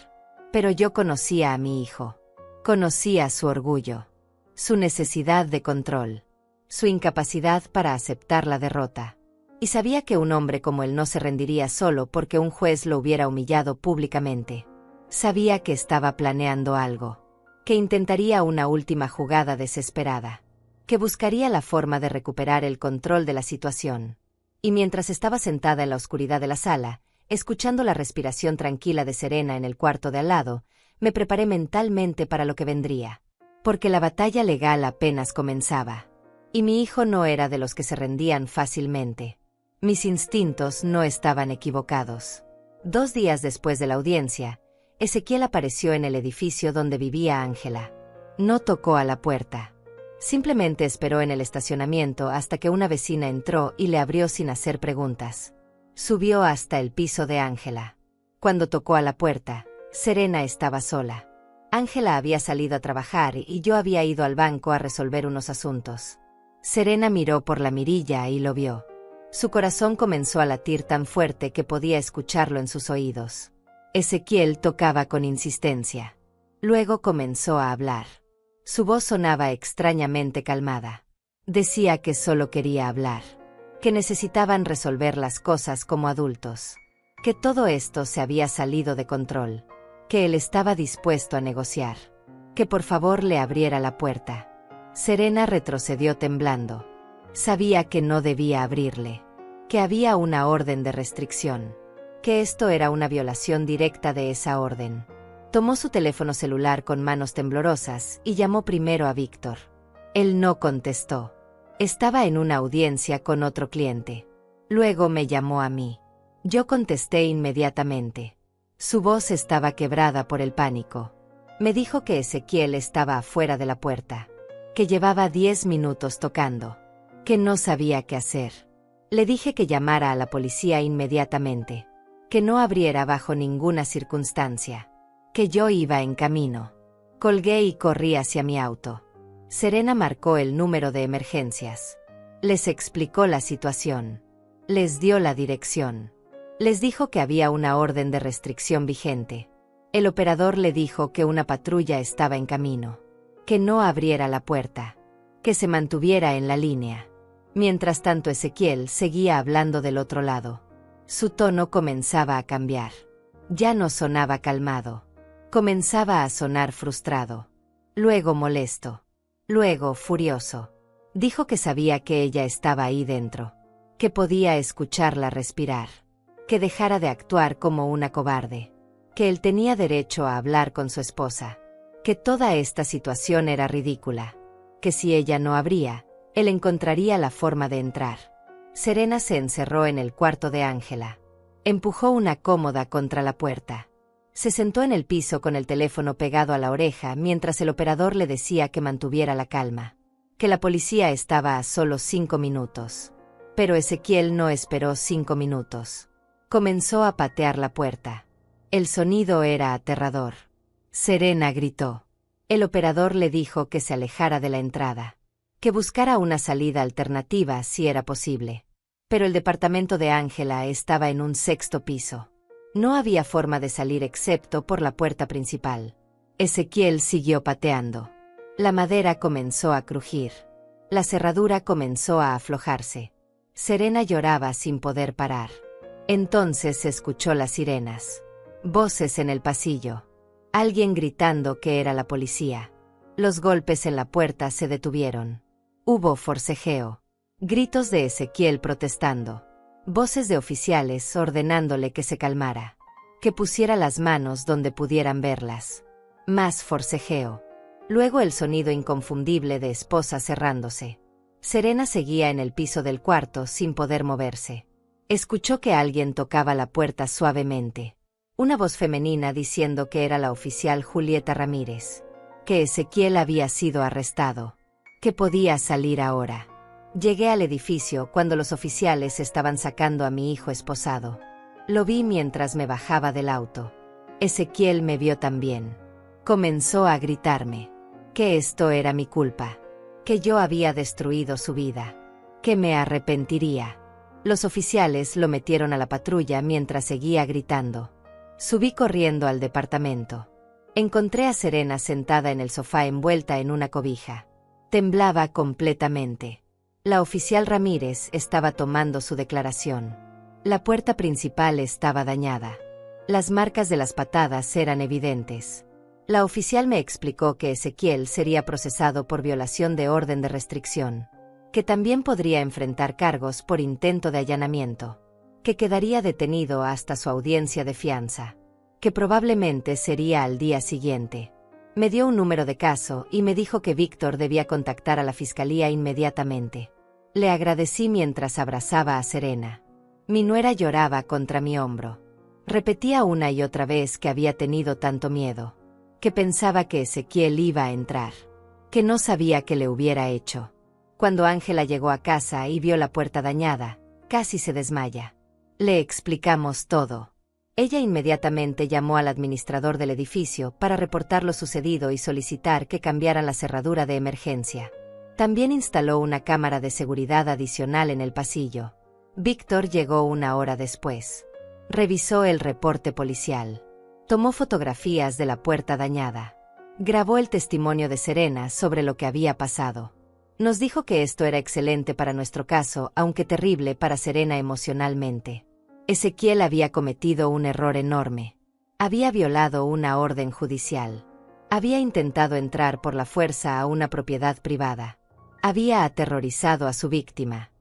Pero yo conocía a mi hijo. Conocía su orgullo, su necesidad de control, su incapacidad para aceptar la derrota. Y sabía que un hombre como él no se rendiría solo porque un juez lo hubiera humillado públicamente. Sabía que estaba planeando algo, que intentaría una última jugada desesperada, que buscaría la forma de recuperar el control de la situación. Y mientras estaba sentada en la oscuridad de la sala, escuchando la respiración tranquila de Serena en el cuarto de al lado, me preparé mentalmente para lo que vendría, porque la batalla legal apenas comenzaba. Y mi hijo no era de los que se rendían fácilmente. Mis instintos no estaban equivocados. 2 días después de la audiencia, Ezequiel apareció en el edificio donde vivía Ángela. No tocó a la puerta. Simplemente esperó en el estacionamiento hasta que una vecina entró y le abrió sin hacer preguntas. Subió hasta el piso de Ángela. Cuando tocó a la puerta, Serena estaba sola. Ángela había salido a trabajar y yo había ido al banco a resolver unos asuntos. Serena miró por la mirilla y lo vio. Su corazón comenzó a latir tan fuerte que podía escucharlo en sus oídos. Ezequiel tocaba con insistencia. Luego comenzó a hablar. Su voz sonaba extrañamente calmada. Decía que solo quería hablar, que necesitaban resolver las cosas como adultos, que todo esto se había salido de control, que él estaba dispuesto a negociar, que por favor le abriera la puerta. Serena retrocedió temblando. Sabía que no debía abrirle, que había una orden de restricción, que esto era una violación directa de esa orden. Tomó su teléfono celular con manos temblorosas y llamó primero a Víctor. Él no contestó. Estaba en una audiencia con otro cliente. Luego me llamó a mí. Yo contesté inmediatamente. Su voz estaba quebrada por el pánico. Me dijo que Ezequiel estaba afuera de la puerta, que llevaba 10 minutos tocando, que no sabía qué hacer. Le dije que llamara a la policía inmediatamente, que no abriera bajo ninguna circunstancia, que yo iba en camino. Colgué y corrí hacia mi auto. Serena marcó el número de emergencias. Les explicó la situación. Les dio la dirección. Les dijo que había una orden de restricción vigente. El operador le dijo que una patrulla estaba en camino, que no abriera la puerta, que se mantuviera en la línea. Mientras tanto Ezequiel seguía hablando del otro lado. Su tono comenzaba a cambiar. Ya no sonaba calmado. Comenzaba a sonar frustrado. Luego molesto. Luego furioso. Dijo que sabía que ella estaba ahí dentro, que podía escucharla respirar, que dejara de actuar como una cobarde, que él tenía derecho a hablar con su esposa, que toda esta situación era ridícula, que si ella no abría, él encontraría la forma de entrar. Serena se encerró en el cuarto de Ángela. Empujó una cómoda contra la puerta. Se sentó en el piso con el teléfono pegado a la oreja mientras el operador le decía que mantuviera la calma, que la policía estaba a solo 5 minutos. Pero Ezequiel no esperó 5 minutos. Comenzó a patear la puerta. El sonido era aterrador. Serena gritó. El operador le dijo que se alejara de la entrada, que buscara una salida alternativa si era posible. Pero el departamento de Ángela estaba en un 6º piso. No había forma de salir excepto por la puerta principal. Ezequiel siguió pateando. La madera comenzó a crujir. La cerradura comenzó a aflojarse. Serena lloraba sin poder parar. Entonces se escuchó las sirenas. Voces en el pasillo. Alguien gritando que era la policía. Los golpes en la puerta se detuvieron. Hubo forcejeo. Gritos de Ezequiel protestando. Voces de oficiales ordenándole que se calmara, que pusiera las manos donde pudieran verlas. Más forcejeo. Luego el sonido inconfundible de esposas cerrándose. Serena seguía en el piso del cuarto sin poder moverse. Escuchó que alguien tocaba la puerta suavemente. Una voz femenina diciendo que era la oficial Julieta Ramírez. Que Ezequiel había sido arrestado. Que podía salir ahora. Llegué al edificio cuando los oficiales estaban sacando a mi hijo esposado. Lo vi mientras me bajaba del auto. Ezequiel me vio también. Comenzó a gritarme. Que esto era mi culpa. Que yo había destruido su vida. Que me arrepentiría. Los oficiales lo metieron a la patrulla mientras seguía gritando. Subí corriendo al departamento. Encontré a Serena sentada en el sofá envuelta en una cobija. Temblaba completamente. La oficial Ramírez estaba tomando su declaración. La puerta principal estaba dañada. Las marcas de las patadas eran evidentes. La oficial me explicó que Ezequiel sería procesado por violación de orden de restricción, que también podría enfrentar cargos por intento de allanamiento, que quedaría detenido hasta su audiencia de fianza, que probablemente sería al día siguiente. Me dio un número de caso y me dijo que Víctor debía contactar a la fiscalía inmediatamente. Le agradecí mientras abrazaba a Serena. Mi nuera lloraba contra mi hombro. Repetía una y otra vez que había tenido tanto miedo, que pensaba que Ezequiel iba a entrar, que no sabía qué le hubiera hecho. Cuando Ángela llegó a casa y vio la puerta dañada, casi se desmaya. Le explicamos todo. Ella inmediatamente llamó al administrador del edificio para reportar lo sucedido y solicitar que cambiaran la cerradura de emergencia. También instaló una cámara de seguridad adicional en el pasillo. Víctor llegó 1 hora después. Revisó el reporte policial. Tomó fotografías de la puerta dañada. Grabó el testimonio de Serena sobre lo que había pasado. Nos dijo que esto era excelente para nuestro caso, aunque terrible para Serena emocionalmente. Ezequiel había cometido un error enorme. Había violado una orden judicial. Había intentado entrar por la fuerza a una propiedad privada. Había aterrorizado a su víctima.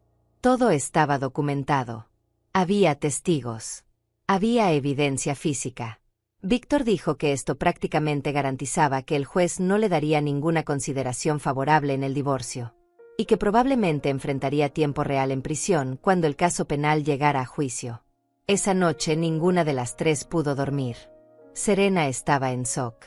Todo estaba documentado. Había testigos. Había evidencia física. Víctor dijo que esto prácticamente garantizaba que el juez no le daría ninguna consideración favorable en el divorcio. y que probablemente enfrentaría tiempo real en prisión cuando el caso penal llegara a juicio. Esa noche ninguna de las tres pudo dormir. Serena estaba en shock.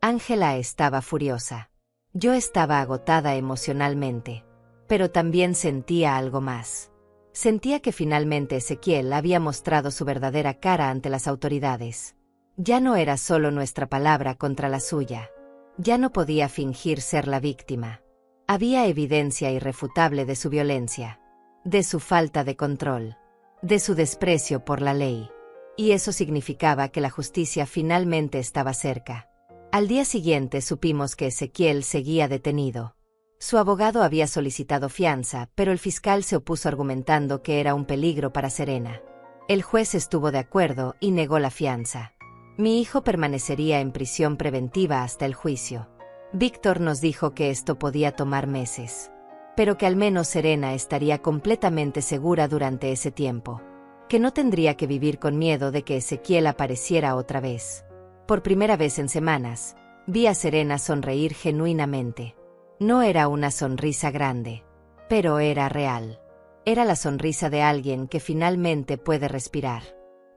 Ángela estaba furiosa. Yo estaba agotada emocionalmente. Pero también sentía algo más. Sentía que finalmente Ezequiel había mostrado su verdadera cara ante las autoridades. Ya no era solo nuestra palabra contra la suya. Ya no podía fingir ser la víctima. Había evidencia irrefutable de su violencia, de su falta de control, de su desprecio por la ley. Y eso significaba que la justicia finalmente estaba cerca. Al día siguiente supimos que Ezequiel seguía detenido. Su abogado había solicitado fianza, pero el fiscal se opuso argumentando que era un peligro para Serena. El juez estuvo de acuerdo y negó la fianza. Mi hijo permanecería en prisión preventiva hasta el juicio. Víctor nos dijo que esto podía tomar meses, pero que al menos Serena estaría completamente segura durante ese tiempo, que no tendría que vivir con miedo de que Ezequiel apareciera otra vez. Por primera vez en semanas, vi a Serena sonreír genuinamente. No era una sonrisa grande, pero era real. Era la sonrisa de alguien que finalmente puede respirar,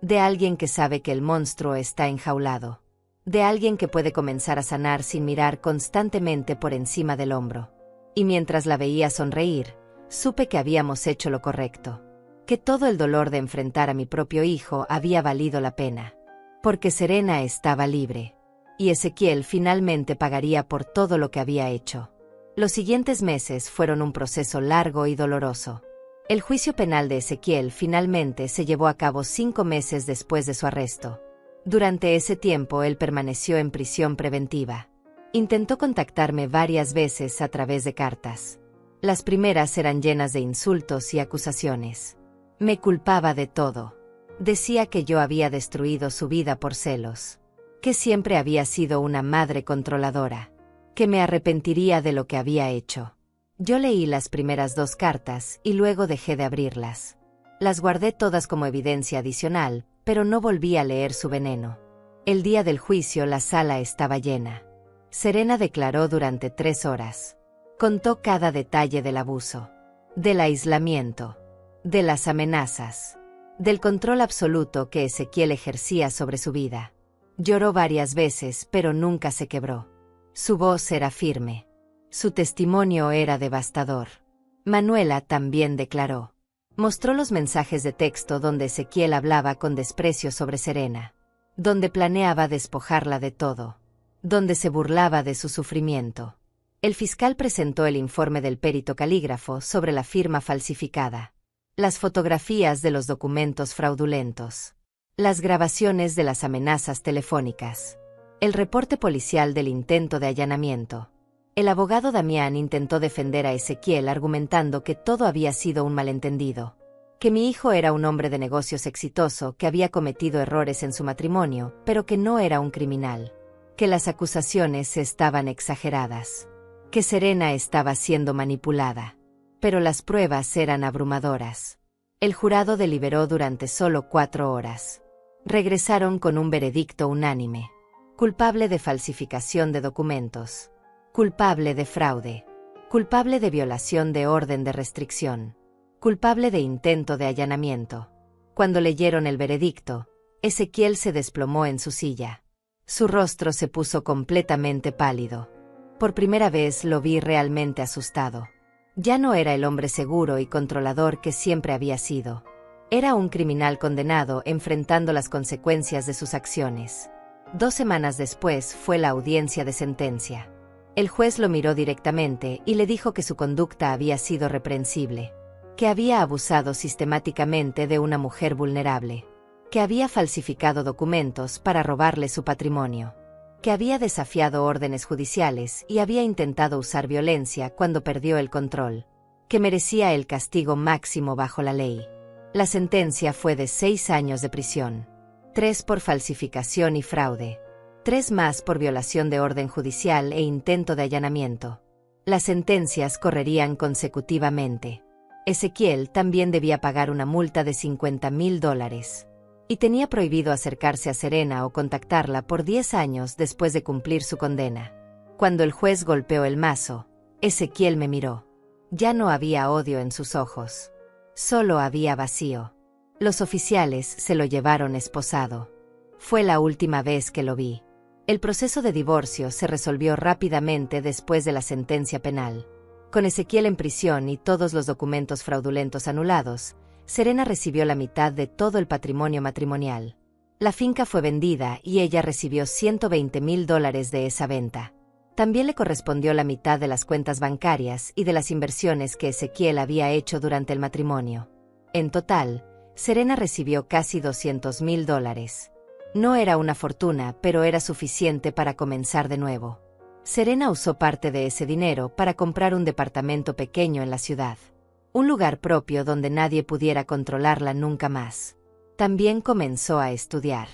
de alguien que sabe que el monstruo está enjaulado, de alguien que puede comenzar a sanar sin mirar constantemente por encima del hombro. Y mientras la veía sonreír, supe que habíamos hecho lo correcto, que todo el dolor de enfrentar a mi propio hijo había valido la pena, porque Serena estaba libre, y Ezequiel finalmente pagaría por todo lo que había hecho. Los siguientes meses fueron un proceso largo y doloroso. El juicio penal de Ezequiel finalmente se llevó a cabo 5 meses después de su arresto. Durante ese tiempo él permaneció en prisión preventiva. Intentó contactarme varias veces a través de cartas. Las primeras eran llenas de insultos y acusaciones. Me culpaba de todo. Decía que yo había destruido su vida por celos, que siempre había sido una madre controladora, que me arrepentiría de lo que había hecho. Yo leí las primeras 2 cartas y luego dejé de abrirlas. Las guardé todas como evidencia adicional, pero no volví a leer su veneno. El día del juicio la sala estaba llena. Serena declaró durante 3 horas. Contó cada detalle del abuso, del aislamiento, de las amenazas, del control absoluto que Ezequiel ejercía sobre su vida. Lloró varias veces, pero nunca se quebró. Su voz era firme. Su testimonio era devastador. Manuela también declaró. Mostró los mensajes de texto donde Ezequiel hablaba con desprecio sobre Serena, donde planeaba despojarla de todo, donde se burlaba de su sufrimiento. El fiscal presentó el informe del perito calígrafo sobre la firma falsificada, las fotografías de los documentos fraudulentos, las grabaciones de las amenazas telefónicas, el reporte policial del intento de allanamiento. El abogado Damián intentó defender a Ezequiel argumentando que todo había sido un malentendido, que mi hijo era un hombre de negocios exitoso que había cometido errores en su matrimonio, pero que no era un criminal, que las acusaciones estaban exageradas, que Serena estaba siendo manipulada. Pero las pruebas eran abrumadoras. El jurado deliberó durante solo 4 horas. Regresaron con un veredicto unánime: culpable de falsificación de documentos, culpable de fraude, culpable de violación de orden de restricción, culpable de intento de allanamiento. Cuando leyeron el veredicto, Ezequiel se desplomó en su silla. Su rostro se puso completamente pálido. Por primera vez lo vi realmente asustado. Ya no era el hombre seguro y controlador que siempre había sido. Era un criminal condenado enfrentando las consecuencias de sus acciones. 2 semanas después fue la audiencia de sentencia. El juez lo miró directamente y le dijo que su conducta había sido reprensible, que había abusado sistemáticamente de una mujer vulnerable, que había falsificado documentos para robarle su patrimonio, que había desafiado órdenes judiciales y había intentado usar violencia cuando perdió el control, que merecía el castigo máximo bajo la ley. La sentencia fue de 6 años de prisión, 3 por falsificación y fraude, 3 más por violación de orden judicial e intento de allanamiento. Las sentencias correrían consecutivamente. Ezequiel también debía pagar una multa de $50,000 y tenía prohibido acercarse a Serena o contactarla por 10 años después de cumplir su condena. Cuando el juez golpeó el mazo, Ezequiel me miró. Ya no había odio en sus ojos. Solo había vacío. Los oficiales se lo llevaron esposado. Fue la última vez que lo vi. El proceso de divorcio se resolvió rápidamente después de la sentencia penal. Con Ezequiel en prisión y todos los documentos fraudulentos anulados, Serena recibió la mitad de todo el patrimonio matrimonial. La finca fue vendida y ella recibió $120,000 de esa venta. También le correspondió la mitad de las cuentas bancarias y de las inversiones que Ezequiel había hecho durante el matrimonio. En total, Serena recibió casi $200,000. No era una fortuna, pero era suficiente para comenzar de nuevo. Serena usó parte de ese dinero para comprar un departamento pequeño en la ciudad. Un lugar propio donde nadie pudiera controlarla nunca más. También comenzó a estudiar.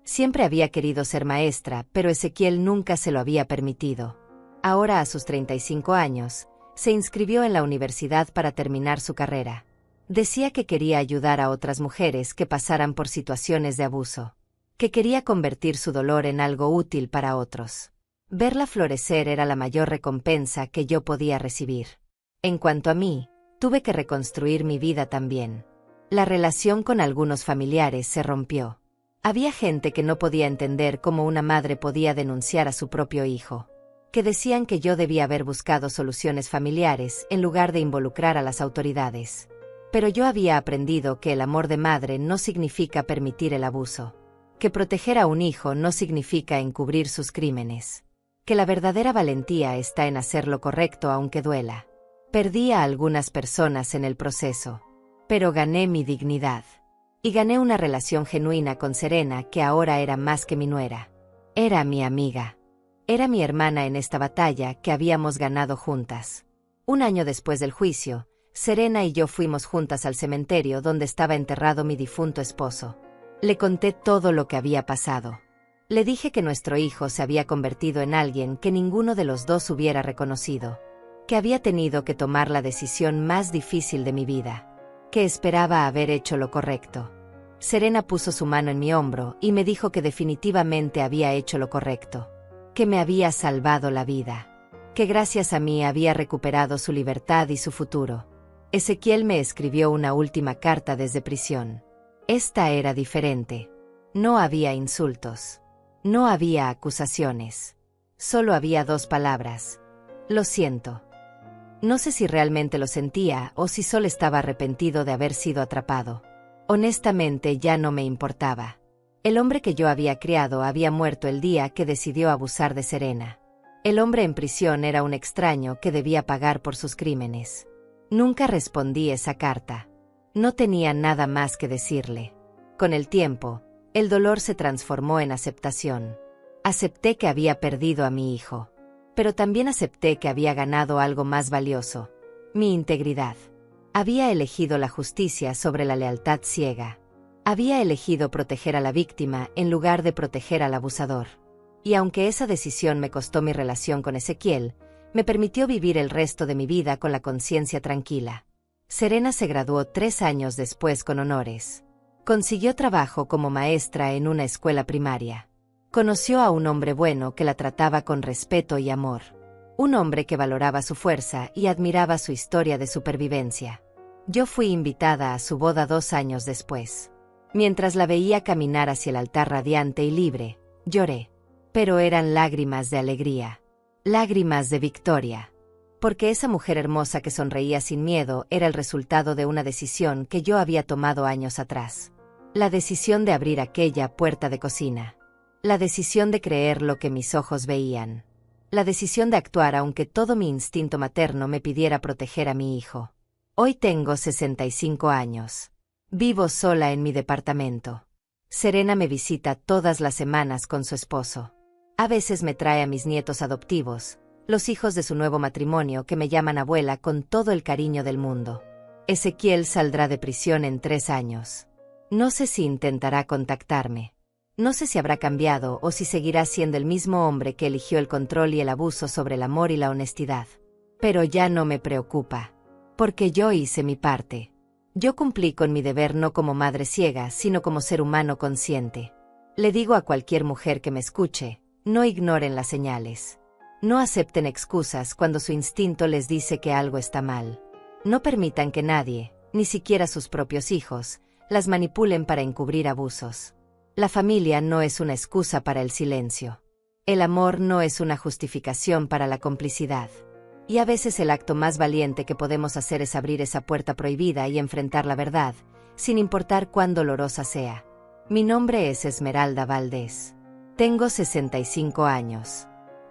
Siempre había querido ser maestra, pero Ezequiel nunca se lo había permitido. Ahora, a sus 35 años, se inscribió en la universidad para terminar su carrera. Decía que quería ayudar a otras mujeres que pasaran por situaciones de abuso. Que quería convertir su dolor en algo útil para otros. Verla florecer era la mayor recompensa que yo podía recibir. En cuanto a mí, tuve que reconstruir mi vida también. La relación con algunos familiares se rompió. Había gente que no podía entender cómo una madre podía denunciar a su propio hijo. Que decían que yo debía haber buscado soluciones familiares en lugar de involucrar a las autoridades. Pero yo había aprendido que el amor de madre no significa permitir el abuso. Que proteger a un hijo no significa encubrir sus crímenes. Que la verdadera valentía está en hacer lo correcto aunque duela. Perdí a algunas personas en el proceso. Pero gané mi dignidad. Y gané una relación genuina con Serena que ahora era más que mi nuera. Era mi amiga. Era mi hermana en esta batalla que habíamos ganado juntas. Un año después del juicio, Serena y yo fuimos juntas al cementerio donde estaba enterrado mi difunto esposo. Le conté todo lo que había pasado. Le dije que nuestro hijo se había convertido en alguien que ninguno de los dos hubiera reconocido. Que había tenido que tomar la decisión más difícil de mi vida. Que esperaba haber hecho lo correcto. Serena puso su mano en mi hombro y me dijo que definitivamente había hecho lo correcto. Que me había salvado la vida. Que gracias a mí había recuperado su libertad y su futuro. Ezequiel me escribió una última carta desde prisión. Esta era diferente. No había insultos. No había acusaciones. Solo había 2 palabras. Lo siento. No sé si realmente lo sentía o si solo estaba arrepentido de haber sido atrapado. Honestamente ya no me importaba. El hombre que yo había criado había muerto el día que decidió abusar de Serena. El hombre en prisión era un extraño que debía pagar por sus crímenes. Nunca respondí esa carta. No tenía nada más que decirle. Con el tiempo, el dolor se transformó en aceptación. Acepté que había perdido a mi hijo. Pero también acepté que había ganado algo más valioso. Mi integridad. Había elegido la justicia sobre la lealtad ciega. Había elegido proteger a la víctima en lugar de proteger al abusador. Y aunque esa decisión me costó mi relación con Ezequiel, me permitió vivir el resto de mi vida con la conciencia tranquila. Serena se graduó 3 años después con honores. Consiguió trabajo como maestra en una escuela primaria. Conoció a un hombre bueno que la trataba con respeto y amor. Un hombre que valoraba su fuerza y admiraba su historia de supervivencia. Yo fui invitada a su boda 2 años después. Mientras la veía caminar hacia el altar radiante y libre, lloré. Pero eran lágrimas de alegría. Lágrimas de victoria. Porque esa mujer hermosa que sonreía sin miedo era el resultado de una decisión que yo había tomado años atrás. La decisión de abrir aquella puerta de cocina. La decisión de creer lo que mis ojos veían. La decisión de actuar aunque todo mi instinto materno me pidiera proteger a mi hijo. Hoy tengo 65 años. Vivo sola en mi departamento. Serena me visita todas las semanas con su esposo. A veces me trae a mis nietos adoptivos, los hijos de su nuevo matrimonio que me llaman abuela con todo el cariño del mundo. Ezequiel saldrá de prisión en 3 años. No sé si intentará contactarme. No sé si habrá cambiado o si seguirá siendo el mismo hombre que eligió el control y el abuso sobre el amor y la honestidad. Pero ya no me preocupa. Porque yo hice mi parte. Yo cumplí con mi deber no como madre ciega, sino como ser humano consciente. Le digo a cualquier mujer que me escuche, no ignoren las señales. No acepten excusas cuando su instinto les dice que algo está mal. No permitan que nadie, ni siquiera sus propios hijos, las manipulen para encubrir abusos. La familia no es una excusa para el silencio. El amor no es una justificación para la complicidad. Y a veces el acto más valiente que podemos hacer es abrir esa puerta prohibida y enfrentar la verdad, sin importar cuán dolorosa sea. Mi nombre es Esmeralda Valdés. Tengo 65 años.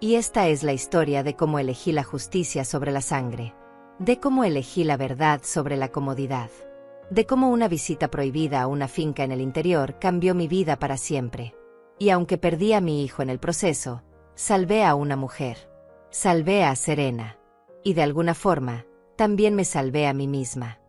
Y esta es la historia de cómo elegí la justicia sobre la sangre. De cómo elegí la verdad sobre la comodidad. De cómo una visita prohibida a una finca en el interior cambió mi vida para siempre. Y aunque perdí a mi hijo en el proceso, salvé a una mujer. Salvé a Serena. Y de alguna forma, también me salvé a mí misma.